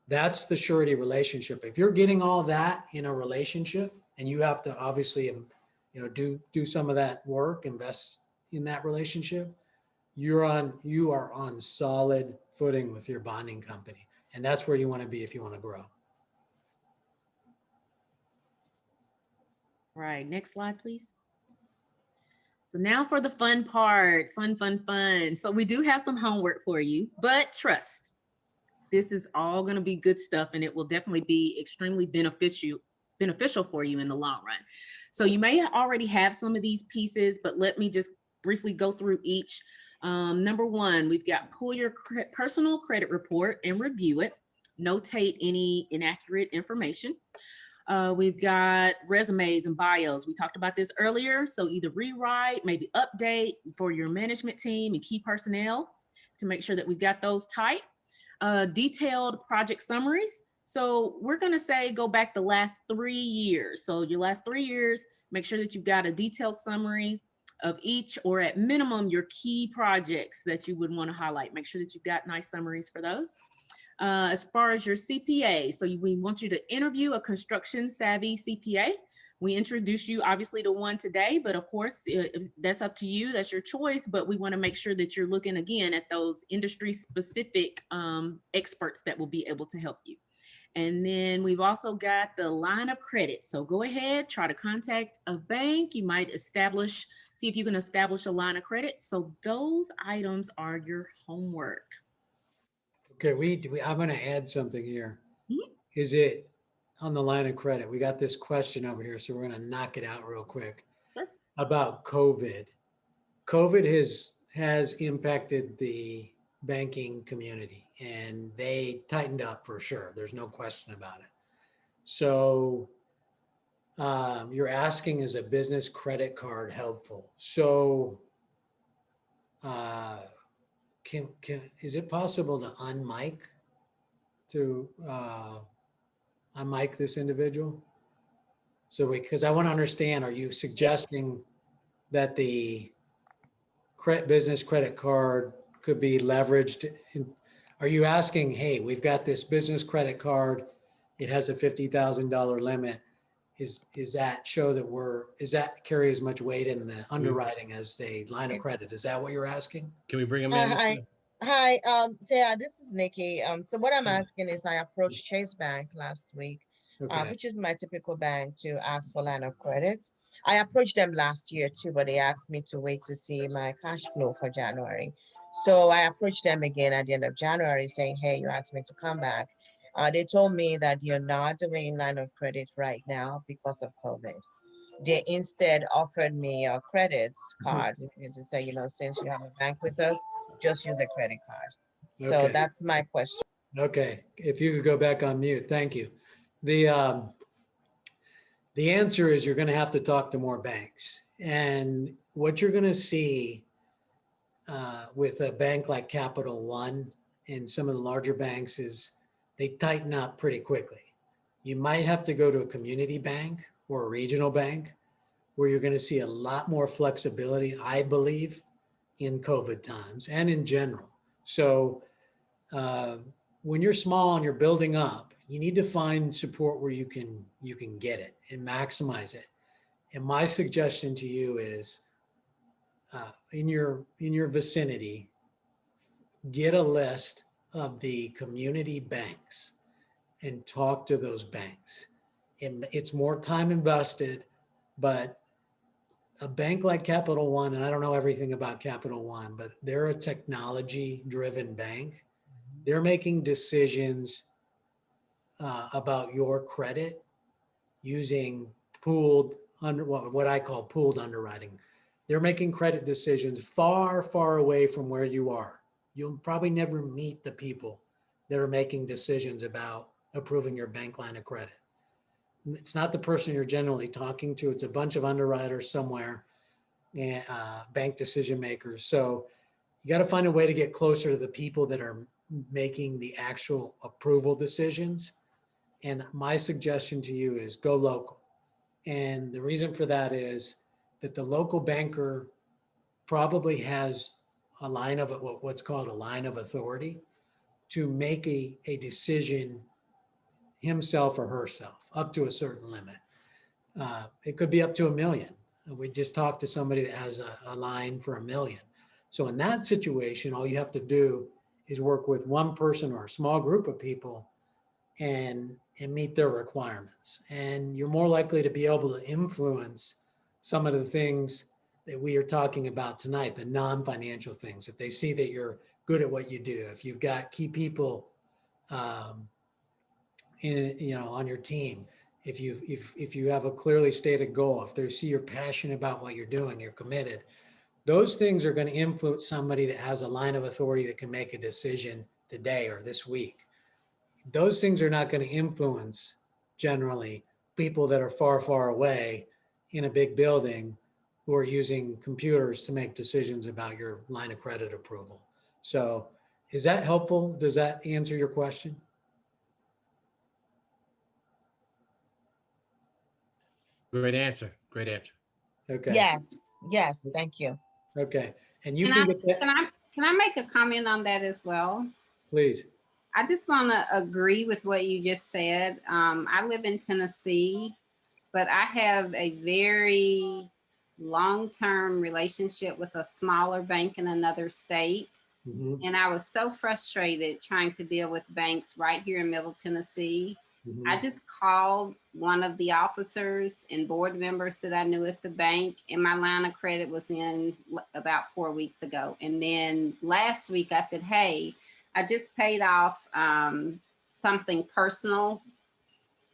that's the surety relationship. If you're getting all that in a relationship, and you have to obviously, do some of that work, invest in that relationship, you are on solid footing with your bonding company. And that's where you want to be if you want to grow. Right, next slide, please. So now for the fun part, fun. So we do have some homework for you, but trust, this is all going to be good stuff, and it will definitely be extremely beneficial for you in the long run. So you may already have some of these pieces, but let me just briefly go through each. Number one, we've got pull your personal credit report and review it. Notate any inaccurate information. We've got resumes and bios. We talked about this earlier. So either rewrite, maybe update for your management team and key personnel to make sure that we've got those tight. Detailed project summaries. So we're going to say go back the last 3 years. So your last 3 years, make sure that you've got a detailed summary of each, or at minimum, your key projects that you would want to highlight. Make sure that you've got nice summaries for those. As far as your CPA, so we want you to interview a construction savvy CPA. We introduce you obviously to one today, but of course, if that's up to you, that's your choice, but we want to make sure that you're looking again at those industry specific experts that will be able to help you. And then we've also got the line of credit. So go ahead, try to contact a bank. You might see if you can establish a line of credit. So those items are your homework. Okay, I'm going to add something here. Mm-hmm. Is it on the line of credit? We got this question over here, so we're going to knock it out real quick. Sure. About COVID. COVID has impacted the banking community, and they tightened up for sure. There's no question about it. So you're asking, is a business credit card helpful? So is it possible to unmic this individual? So because I want to understand, are you suggesting that the business credit card could be leveraged? Are you asking, hey, we've got this business credit card, it has a $50,000 limit. is that show that is that carry as much weight in the underwriting as a line of It's credit? Is that what you're asking? Can we bring him in? Hi. Hi. So yeah, this is Nikki. So what I'm asking is I approached Chase Bank last week, Okay. which is my typical bank, to ask for line of credit. I approached them last year too, but they asked me to wait to see my cash flow for January. So I approached them again at the end of January saying, hey, you asked me to come back. They told me that you're not doing line of credit right now because of COVID. They instead offered me a credits card to say, since you have a bank with us, just use a credit card. So Okay. that's my question. Okay. If you could go back on mute, thank you. The answer is you're going to have to talk to more banks. And what you're going to see with a bank like Capital One and some of the larger banks is they tighten up pretty quickly. You might have to go to a community bank or a regional bank where you're going to see a lot more flexibility, I believe, in COVID times and in general. So when you're small and you're building up, you need to find support where you can get it and maximize it. And my suggestion to you is in your vicinity, get a list of the community banks and talk to those banks. It's more time invested, but a bank like Capital One, and I don't know everything about Capital One, but they're a technology driven bank. They're making decisions about your credit using what I call pooled underwriting. They're making credit decisions far, far away from where you are. You'll probably never meet the people that are making decisions about approving your bank line of credit. It's not the person you're generally talking to. It's a bunch of underwriters somewhere, and bank decision makers. So you got to find a way to get closer to the people that are making the actual approval decisions. And my suggestion to you is go local. And the reason for that is that the local banker probably has a line of what's called a line of authority to make a decision himself or herself up to a certain limit. It could be up to $1 million. We just talked to somebody that has a line for $1 million. So in that situation, all you have to do is work with one person or a small group of people and meet their requirements. And you're more likely to be able to influence some of the things that we are talking about tonight, the non-financial things. If they see that you're good at what you do, if you've got key people on your team, if you have a clearly stated goal, if they see you're passionate about what you're doing, you're committed, those things are going to influence somebody that has a line of authority that can make a decision today or this week. Those things are not going to influence generally people that are far, far away in a big building who are using computers to make decisions about your line of credit approval. So is that helpful? Does that answer your question? Great answer. Great answer. Okay. Yes, thank you. Okay. And you can get that. Can I make a comment on that as well? Please. I just want to agree with what you just said. I live in Tennessee, but I have a very long-term relationship with a smaller bank in another state. Mm-hmm. And I was so frustrated trying to deal with banks right here in Middle Tennessee. Mm-hmm. I just called one of the officers and board members that I knew at the bank, and my line of credit was in about 4 weeks ago. And then last week I said, hey, I just paid off something personal.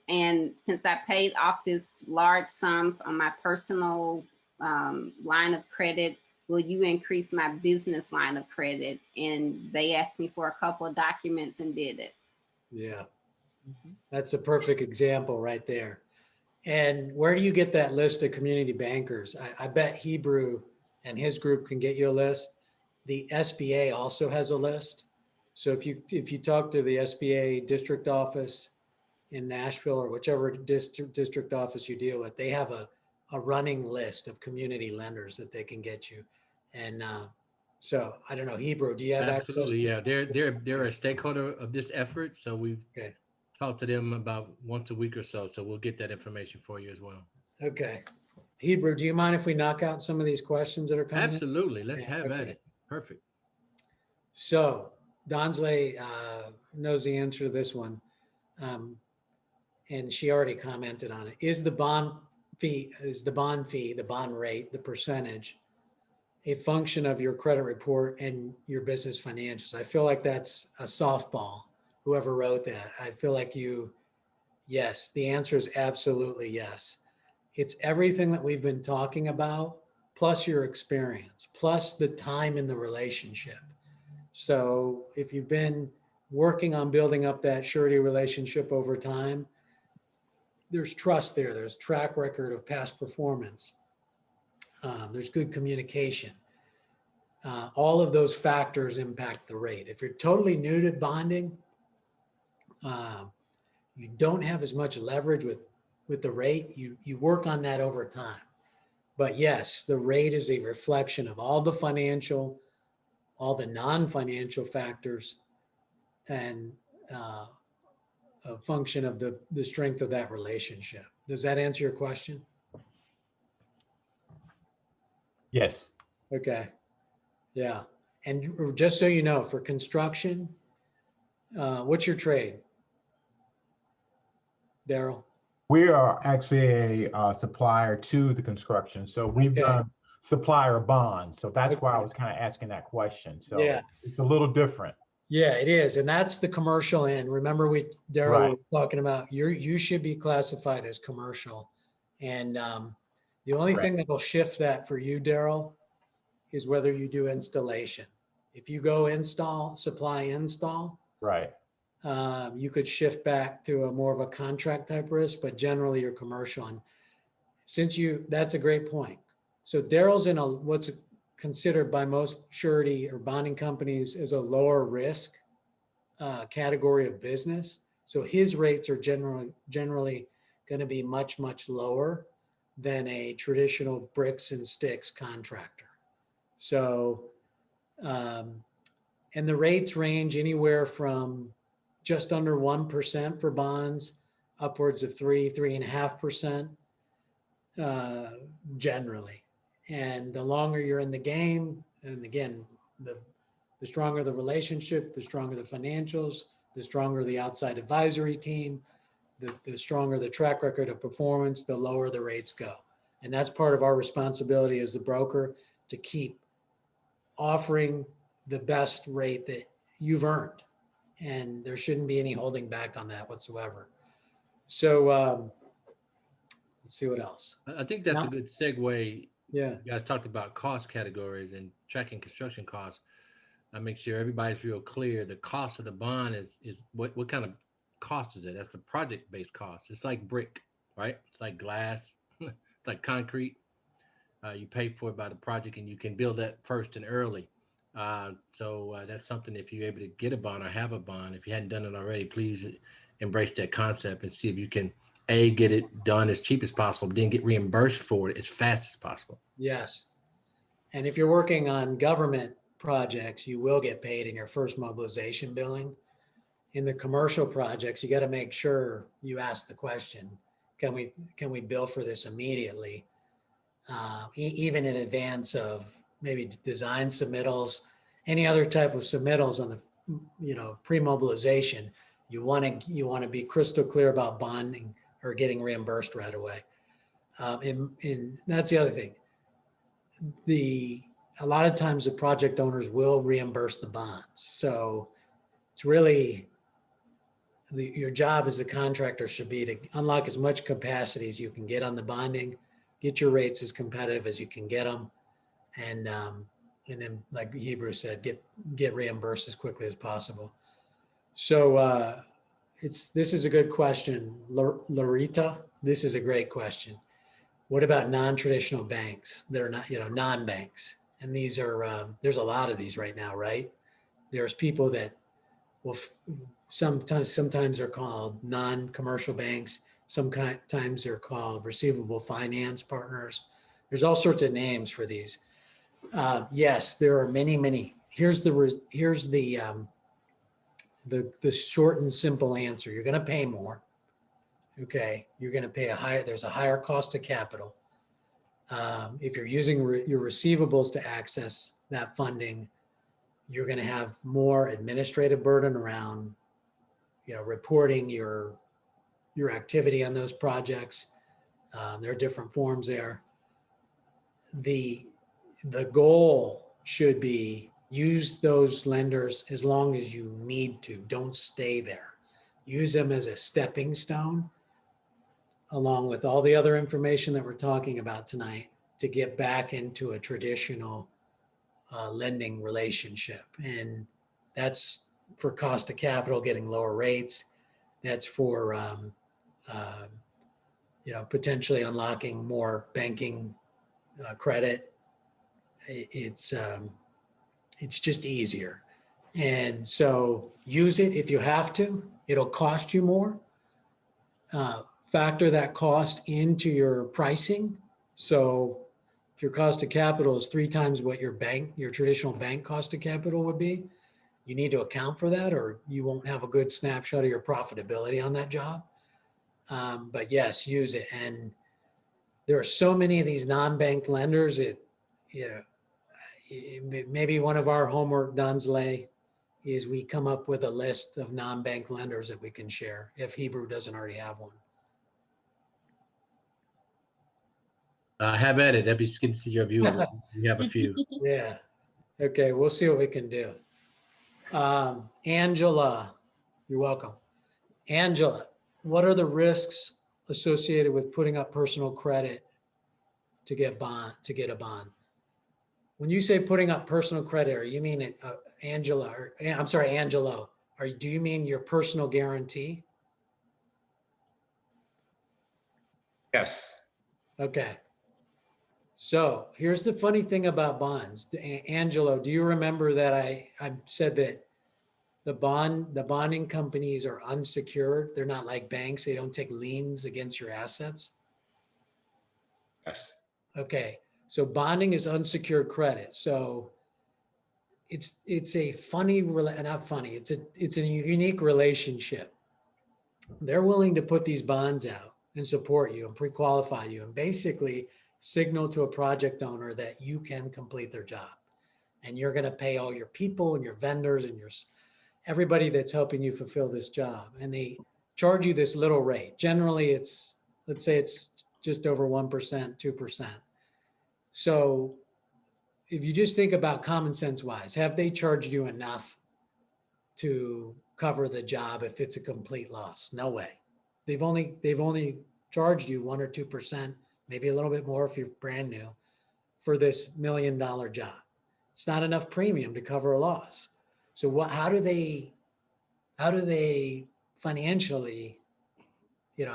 And since I paid off this large sum on my personal line of credit, will you increase my business line of credit? And they asked me for a couple of documents and did it. Yeah. That's a perfect example right there. And where do you get that list of community bankers? I bet Hebrew and his group can get you a list. The SBA also has a list. So if you talk to the SBA district office in Nashville or whichever district office you deal with, they have a running list of community lenders that they can get you. And so I don't know, Hebrew, do you have Absolutely, access? yeah. They're a stakeholder of this effort. So we've talk to them about once a week or so. So we'll get that information for you as well. Okay. Hebrew, do you mind if we knock out some of these questions that are coming in? Absolutely. Let's Yeah, have at okay. it. Perfect. So Donzaleigh knows the answer to this one. And she already commented on it. Is the bond fee, the bond rate, the percentage, a function of your credit report and your business financials? I feel like that's a softball, whoever wrote that. I feel like yes, the answer is absolutely yes. It's everything that we've been talking about, plus your experience, plus the time in the relationship. So if you've been working on building up that surety relationship over time, there's trust there. There's track record of past performance. There's good communication. All of those factors impact the rate. If you're totally new to bonding, you don't have as much leverage with the rate. You work on that over time. But yes, the rate is a reflection of all the financial, all the non-financial factors, and a function of the strength of that relationship. Does that answer your question? Yes. Okay. Yeah. And just so you know, for construction, what's your trade, Daryl? We are actually a supplier to the construction. So we've Okay. done supplier bonds. So that's why I Okay. was kind of asking that question. So Yeah. it's a little different. Yeah, it is. And that's the commercial end. Remember Daryl, Right. was talking about you should be classified as commercial. And the only Correct. thing that will shift that for you, Daryl, is whether you do installation. If you go supply install, Right. you could shift back to a more of a contract type risk, but generally you're commercial. And that's a great point. So Daryl's in what's considered by most surety or bonding companies as a lower risk category of business. So his rates are generally going to be much, much lower than a traditional bricks and sticks contractor. So, and the rates range anywhere from just under 1% for bonds, upwards of 3.5% generally. And the longer you're in the game, and again, the stronger the relationship, the stronger the financials, the stronger the outside advisory team, the stronger the track record of performance, the lower the rates go. And that's part of our responsibility as the broker, to keep offering the best rate that you've earned. And there shouldn't be any holding back on that whatsoever. So let's see what else. I think that's a good segue. Yeah. You guys talked about cost categories and tracking construction costs. I make sure everybody's real clear. The cost of the bond is what kind of cost is it? That's the project-based cost. It's like brick, right? It's like glass, it's like concrete. You pay for it by the project, and you can build that first and early. So that's something, if you're able to get a bond or have a bond, if you hadn't done it already, please embrace that concept and see if you can get it done as cheap as possible, but then get reimbursed for it as fast as possible. Yes. And if you're working on government projects, you will get paid in your first mobilization billing. In the commercial projects, you got to make sure you ask the question, can we bill for this immediately? Even in advance of maybe design submittals, any other type of submittals on the, pre-mobilization, you want to be crystal clear about bonding or getting reimbursed right away. And that's the other thing. A lot of times the project owners will reimburse the bonds. So it's really your job as a contractor should be to unlock as much capacity as you can get on the bonding, get your rates as competitive as you can get them, and then, like Hebrew said, get reimbursed as quickly as possible. So this is a good question, Larita. This is a great question. What about non-traditional banks that are not, non-banks? And these are there's a lot of these right now, right? There's people that will sometimes they're called non-commercial banks. Sometimes they're called receivable finance partners. There's all sorts of names for these. Yes, there are many. Here's the the short and simple answer. You're going to pay more. Okay. You're going to pay there's a higher cost of capital. If you're using your receivables to access that funding, you're going to have more administrative burden around, reporting your activity on those projects. There are different forms there. The goal should be use those lenders as long as you need to. Don't stay there. Use them as a stepping stone, along with all the other information that we're talking about tonight, to get back into a traditional lending relationship. And that's for cost of capital, getting lower rates. That's for potentially unlocking more banking credit. It's just easier. And so use it if you have to. It'll cost you more. Factor that cost into your pricing. So if your cost of capital is 3 times what your traditional bank cost of capital would be, you need to account for that, or you won't have a good snapshot of your profitability on that job. But yes, use it. And there are so many of these non-bank lenders. Maybe one of our homework, Donzaleigh, is we come up with a list of non-bank lenders that we can share if Hebrew doesn't already have one. Have at it. That'd be good to see your view of it. You have a few. Yeah. Okay. We'll see what we can do. Angela, you're welcome. Angela, what are the risks associated with putting up personal credit to get a bond? When you say putting up personal credit, or you mean Angela, or I'm sorry, Angelo, do you mean your personal guarantee? Yes. Okay. So here's the funny thing about bonds. Angelo, do you remember that I said that the bonding companies are unsecured? They're not like banks. They don't take liens against your assets. Yes. Okay. So bonding is unsecured credit. So it's a funny, not funny. It's a unique relationship. They're willing to put these bonds out and support you and pre-qualify you and basically signal to a project owner that you can complete their job, and you're going to pay all your people and your vendors and everybody that's helping you fulfill this job. And they charge you this little rate. Generally, let's say it's just over 1%, 2%. So if you just think about common sense wise, have they charged you enough to cover the job if it's a complete loss? No way. They've only charged you 1 or 2%, maybe a little bit more if you're brand new, for this $1 million job. It's not enough premium to cover a loss. So how do they financially,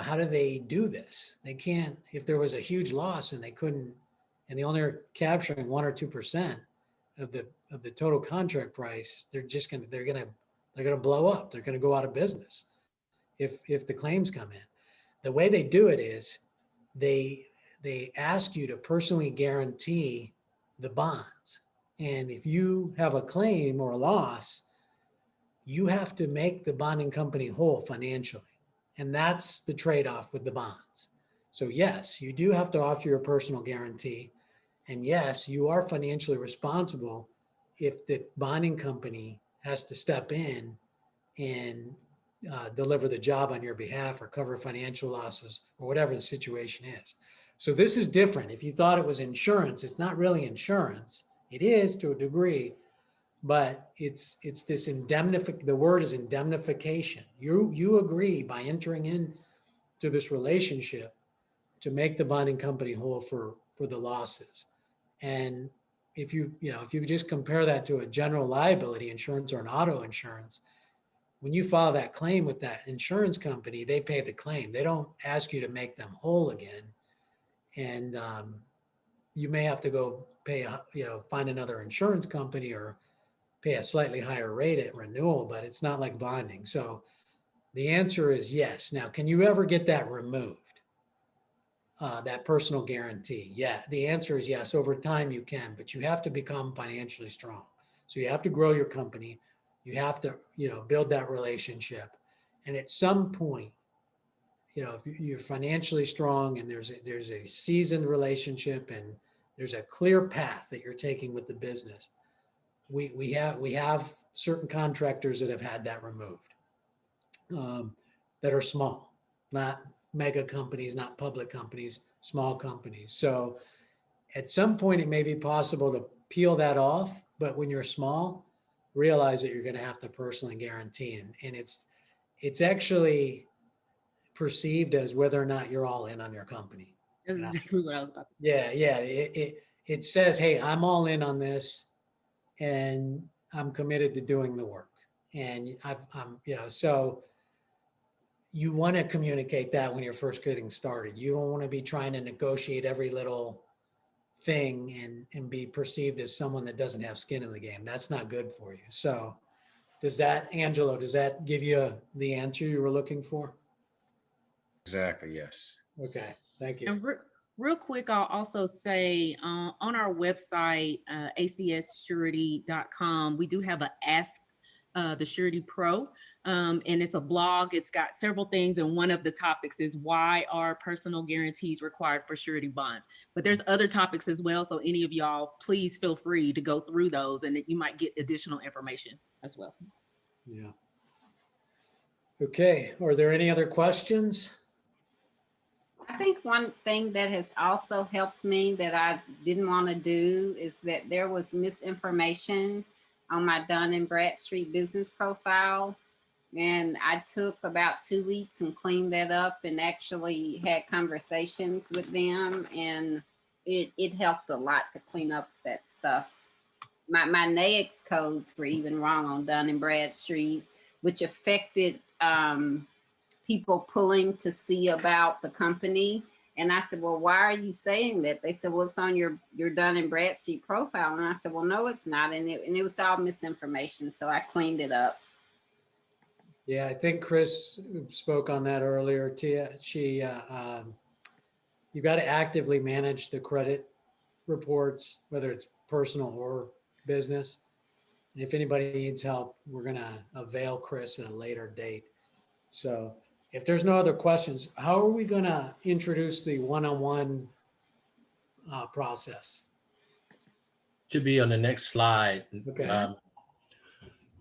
how do they do this? They can't, if there was a huge loss and they only are capturing 1 or 2% of the total contract price, they're going to blow up. They're going to go out of business if the claims come in. The way they do it is they ask you to personally guarantee the bonds. And if you have a claim or a loss, you have to make the bonding company whole financially. And that's the trade-off with the bonds. So yes, you do have to offer your personal guarantee. And yes, you are financially responsible if the bonding company has to step in and deliver the job on your behalf or cover financial losses or whatever the situation is. So this is different. If you thought it was insurance, it's not really insurance. It is to a degree, but it's this the word is indemnification. You agree by entering into this relationship to make the bonding company whole for the losses. And if you just compare that to a general liability insurance or an auto insurance, when you file that claim with that insurance company, they pay the claim. They don't ask you to make them whole again. And you may have to go pay, find another insurance company or pay a slightly higher rate at renewal, but it's not like bonding. So the answer is yes. Now, can you ever get that removed? That personal guarantee? Yeah, the answer is yes. Over time you can, but you have to become financially strong. So you have to grow your company, You have to, build that relationship. And at some point, if you're financially strong and there's a seasoned relationship and there's a clear path that you're taking with the business, we have certain contractors that have had that removed, that are small, not mega companies, not public companies, small companies. So at some point it may be possible to peel that off, but when you're small, realize that you're going to have to personally guarantee, and it's actually perceived as whether or not you're all in on your company. That's exactly what I was about to say. Yeah. It says, hey, I'm all in on this and I'm committed to doing the work. And so you want to communicate that when you're first getting started. You don't want to be trying to negotiate every little thing and be perceived as someone that doesn't have skin in the game. That's not good for you. So Angelo, does that give you the answer you were looking for? Exactly, yes. Okay, thank you. And real quick, I'll also say on our website, acssurety.com, we do have a Ask the Surety Pro, and it's a blog. It's got several things, and one of the topics is why are personal guarantees required for surety bonds? But there's other topics as well, so any of y'all, please feel free to go through those, and you might get additional information as well. Yeah. Okay, are there any other questions? I think one thing that has also helped me that I didn't want to do is that there was misinformation on my Dun & Bradstreet business profile. And I took about 2 weeks and cleaned that up and actually had conversations with them. And it helped a lot to clean up that stuff. My NAICS codes were even wrong on Dun & Bradstreet, which affected people pulling to see about the company. And I said, well, why are you saying that? They said, well, it's on your Dun & Bradstreet profile. And I said, well, no, it's not. And it was all misinformation. So I cleaned it up. Yeah, I think Chris spoke on that earlier. Tia, you got to actively manage the credit reports, whether it's personal or business. And if anybody needs help, we're going to avail Chris at a later date. So if there's no other questions, how are we going to introduce the one-on-one process? Should be on the next slide. Okay.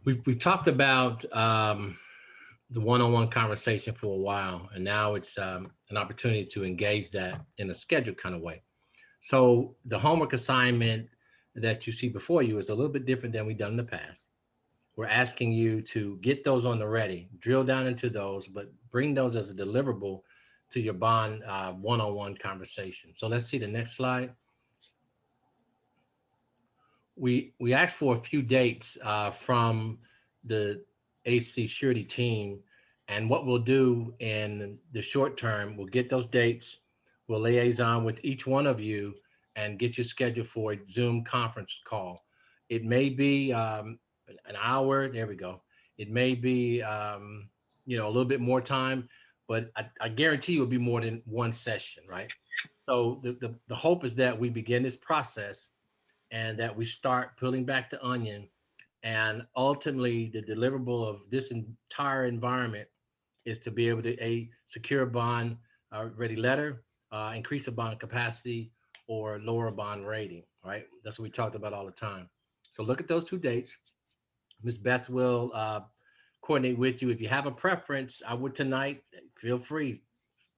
We've talked about the one-on-one conversation for a while, and now it's an opportunity to engage that in a scheduled kind of way. So the homework assignment that you see before you is a little bit different than we've done in the past. We're asking you to get those on the ready, drill down into those, but bring those as a deliverable to your bond one-on-one conversation. So let's see the next slide. We asked for a few dates from the AC Surety team, and what we'll do in the short term, we'll get those dates, we'll liaison with each one of you and get you scheduled for a Zoom conference call. It may be an hour, there we go. It may be, a little bit more time, but I guarantee you it'll be more than one session, right? So the hope is that we begin this process and that we start peeling back the onion, and ultimately the deliverable of this entire environment is to be able to secure a bond ready letter, increase a bond capacity, or lower a bond rating, right? That's what we talked about all the time. So look at those two dates. Ms. Beth will coordinate with you. If you have a preference, I would tonight, feel free.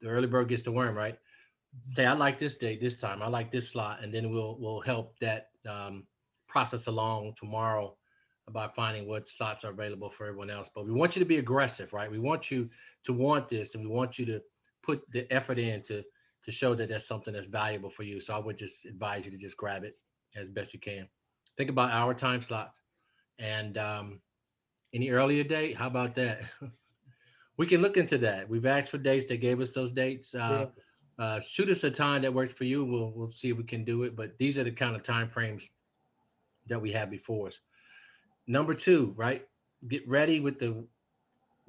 The early bird gets the worm, right? Say, I like this date, this time, I like this slot, and then we'll help that process along tomorrow about finding what slots are available for everyone else. But we want you to be aggressive, right? We want you to want this, and we want you to put the effort in to show that that's something that's valuable for you. So I would just advise you to just grab it as best you can. Think about our time slots. And any earlier date, how about that? We can look into that. We've asked for dates. They gave us those dates. Shoot us a time that works for you. We'll see if we can do it. But these are the kind of time frames that we have before us. Number two, right? Get ready with the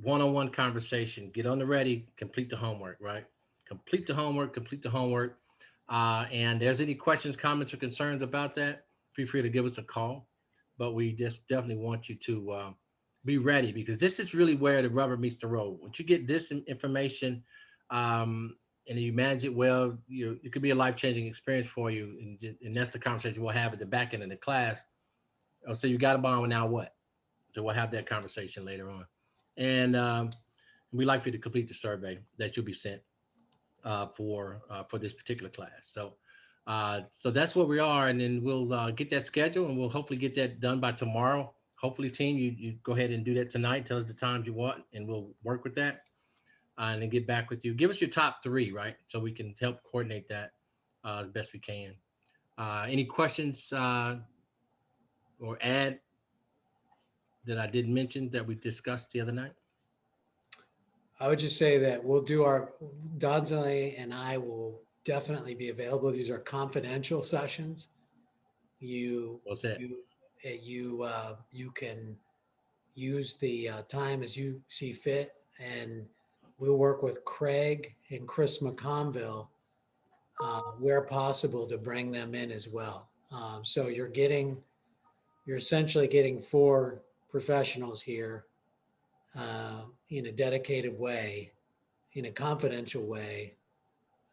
one-on-one conversation. Get on the ready. Complete the homework, right? Complete the homework. And there's any questions, comments, or concerns about that, feel free to give us a call. But we just definitely want you to be ready, because this is really where the rubber meets the road. Once you get this information, and you manage it well, it could be a life-changing experience for you. And that's the conversation we'll have at the back end of the class. So you got a bond, now what? So we'll have that conversation later on. And we'd like for you to complete the survey that you'll be sent for this particular class. So that's where we are, and then we'll get that schedule, and we'll hopefully get that done by tomorrow. Hopefully, team, you go ahead and do that tonight. Tell us the times you want, and we'll work with that, and then get back with you. Give us your top 3, right? So we can help coordinate that as best we can. Any questions or add that I didn't mention that we discussed the other night? I would just say that we'll do Donzaleigh and I will definitely be available. These are confidential sessions. What's that? You can use the time as you see fit, and we'll work with Craig and Chris McConville where possible to bring them in as well. So you're essentially getting 4 professionals here in a dedicated way, in a confidential way,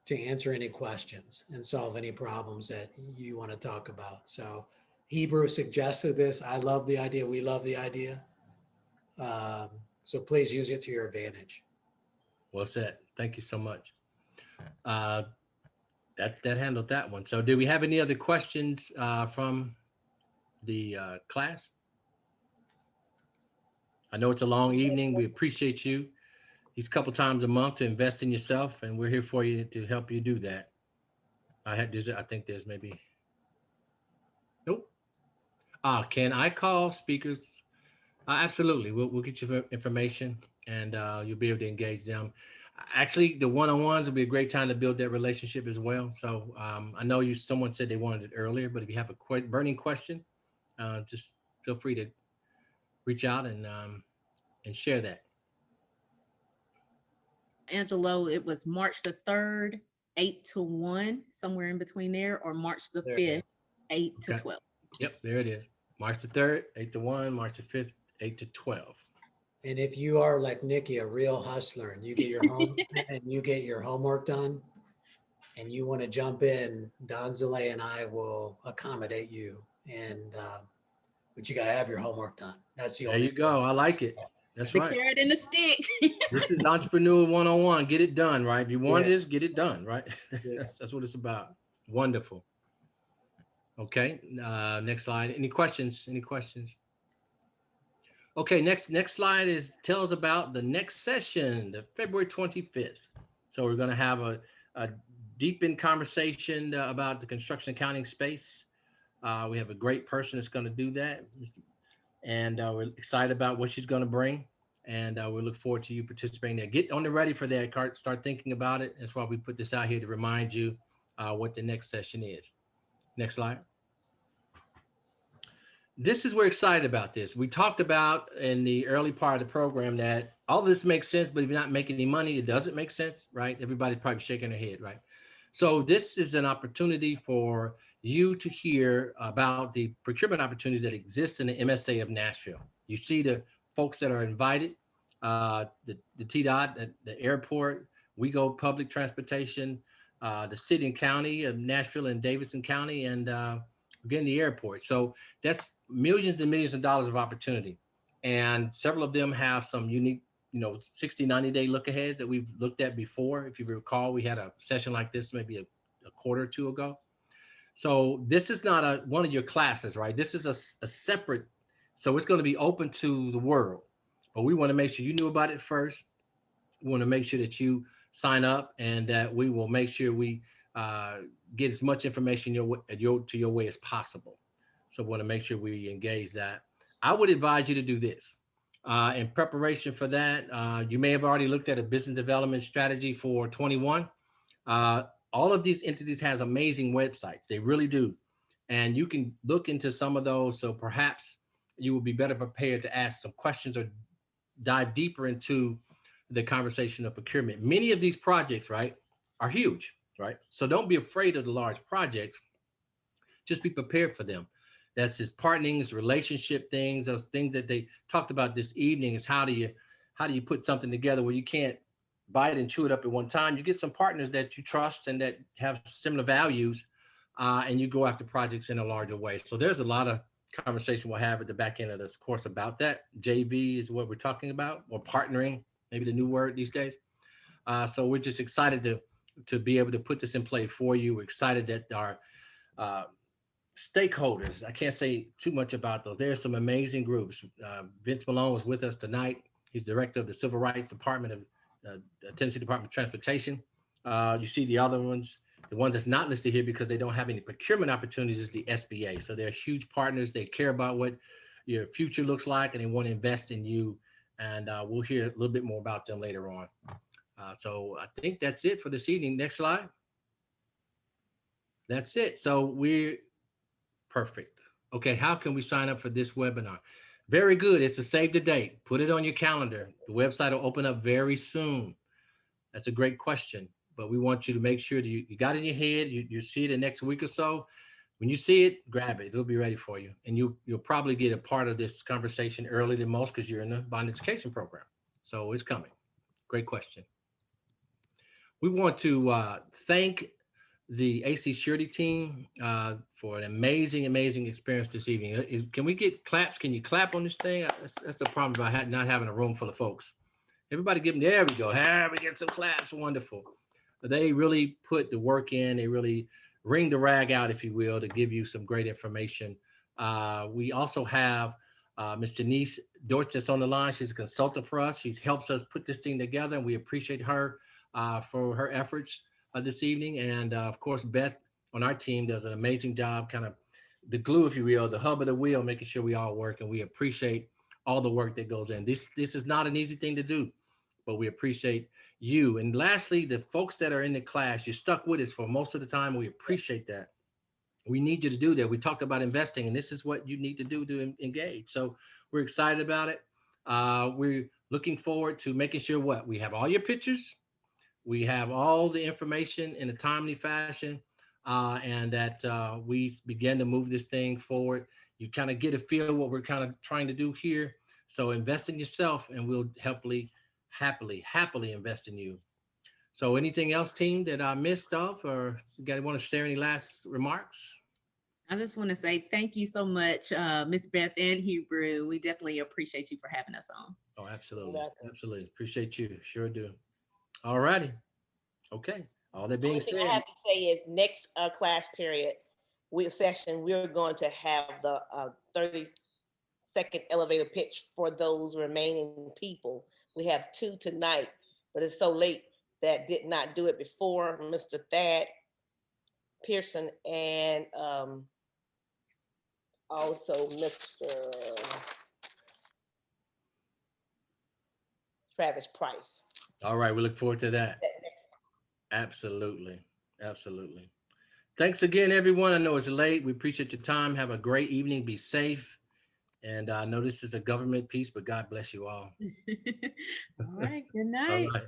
to answer any questions and solve any problems that you want to talk about. So Hebrew suggested this. I love the idea. We love the idea. So please use it to your advantage. Well said. Thank you so much. That handled that one. So do we have any other questions from the class? I know it's a long evening. We appreciate you these couple times a month to invest in yourself, and we're here for you to help you do that. I think there's maybe, nope. Can I call speakers? Absolutely. We'll get you information, and you'll be able to engage them. Actually, the one-on-ones will be a great time to build that relationship as well. So I know someone said they wanted it earlier, but if you have a burning question, just feel free to reach out and share that. Angelo, it was March the 3rd, 8 to 1, somewhere in between there, or March the 5th, 8 to 12. Yep, there it is. March the 3rd, 8 to 1, March the 5th, 8 to 12. And if you are like Nikki, a real hustler, and you get your homework done, and you want to jump in, Donzaleigh and I will accommodate you. And but you got to have your homework done. That's the there you go. I like it. That's right. The carrot and the stick. This is Entrepreneur 101. Get it done, right? If you want this, get it done, right? That's what it's about. Wonderful. Okay. Next slide. Any questions? Okay. Next slide tells about the next session, the February 25th. So we're going to have a deep conversation about the construction accounting space. We have a great person that's going to do that. And we're excited about what she's going to bring. And we look forward to you participating there. Get on the ready for that. Start thinking about it. That's why we put this out here to remind you what the next session is. Next slide. This is, we're excited about this. We talked about in the early part of the program that all this makes sense, but if you're not making any money, it doesn't make sense, right? Everybody's probably shaking their head, right? So this is an opportunity for you to hear about the procurement opportunities that exist in the MSA of Nashville. You see the folks that are invited, the TDOT, the airport, WeGo Public Transportation, the city and county of Nashville and Davidson County, and again, the airport. So that's millions and millions of dollars of opportunity. And several of them have some unique, 60, 90-day look aheads that we've looked at before. If you recall, we had a session like this maybe a quarter or two ago. So this is not one of your classes, right? This is a separate, so it's going to be open to the world. But we want to make sure you knew about it first. We want to make sure that you sign up, and that we will make sure we get as much information to your way as possible. So we want to make sure we engage that. I would advise you to do this. In preparation for that, you may have already looked at a business development strategy for 21. All of these entities has amazing websites. They really do. And you can look into some of those. So perhaps you will be better prepared to ask some questions or dive deeper into the conversation of procurement. Many of these projects, right, are huge, right? So don't be afraid of the large projects. Just be prepared for them. That's his partnering, his relationship things, those things that they talked about this evening is how do you put something together where you can't bite and chew it up at one time. You get some partners that you trust and that have similar values, and you go after projects in a larger way. So there's a lot of conversation we'll have at the back end of this course about that. JV is what we're talking about, or partnering, maybe the new word these days. So we're just excited to be able to put this in play for you. We're excited that our stakeholders, I can't say too much about those. There's some amazing groups. Vince Malone was with us tonight. He's director of the Civil Rights Department of Tennessee Department of Transportation. You see the other ones, the ones that's not listed here because they don't have any procurement opportunities is the SBA. So they're huge partners. They care about what your future looks like and they want to invest in you. And we'll hear a little bit more about them later on. So I think that's it for this evening. Next slide. That's it. So we're perfect. Okay, how can we sign up for this webinar? Very good. It's a save the date. Put it on your calendar. The website will open up very soon. That's a great question, but we want you to make sure that you got it in your head. You see it in the next week or so. When you see it, grab it. It'll be ready for you. And you'll probably get a part of this conversation earlier than most because you're in the bond education program. So it's coming. Great question. We want to thank the AC Surety team for an amazing, amazing experience this evening. Can we get claps? Can you clap on this thing? That's the problem about not having a room full of folks. Everybody give them, there we go. We get some claps, wonderful. They really put the work in. They really wring the rag out, if you will, to give you some great information. We also have Ms. Janice Dortz on the line. She's a consultant for us. She helps us put this thing together, and we appreciate her for her efforts this evening. And of course, Beth on our team does an amazing job, kind of the glue, if you will, the hub of the wheel, making sure we all work. And we appreciate all the work that goes in. This is not an easy thing to do, but we appreciate you. And lastly, the folks that are in the class, you stuck with us for most of the time. We appreciate that. We need you to do that. We talked about investing, and this is what you need to do to engage. So we're excited about it. We're looking forward to making sure we have all your pictures. We have all the information in a timely fashion, and that we begin to move this thing forward. You kind of get a feel of what we're kind of trying to do here. So invest in yourself, and we'll happily invest in you. So anything else, team, that I missed off, or you guys want to share any last remarks? I just want to say thank you so much, Miss Beth and Hebrew. We definitely appreciate you for having us on. Oh, absolutely. Absolutely. Appreciate you. Sure do. All righty. Okay. All that being said, I have to say is next class period, session, we're going to have the 30-second elevator pitch for those remaining people. We have 2 tonight, but it's so late that did not do it before. Mr. Thad Pearson and also Mr. Travis Price. All right, we look forward to that. Absolutely. Absolutely. Thanks again, everyone. I know it's late. We appreciate your time. Have a great evening. Be safe. And I know this is a government piece, but God bless you all. All right. Good night. All right.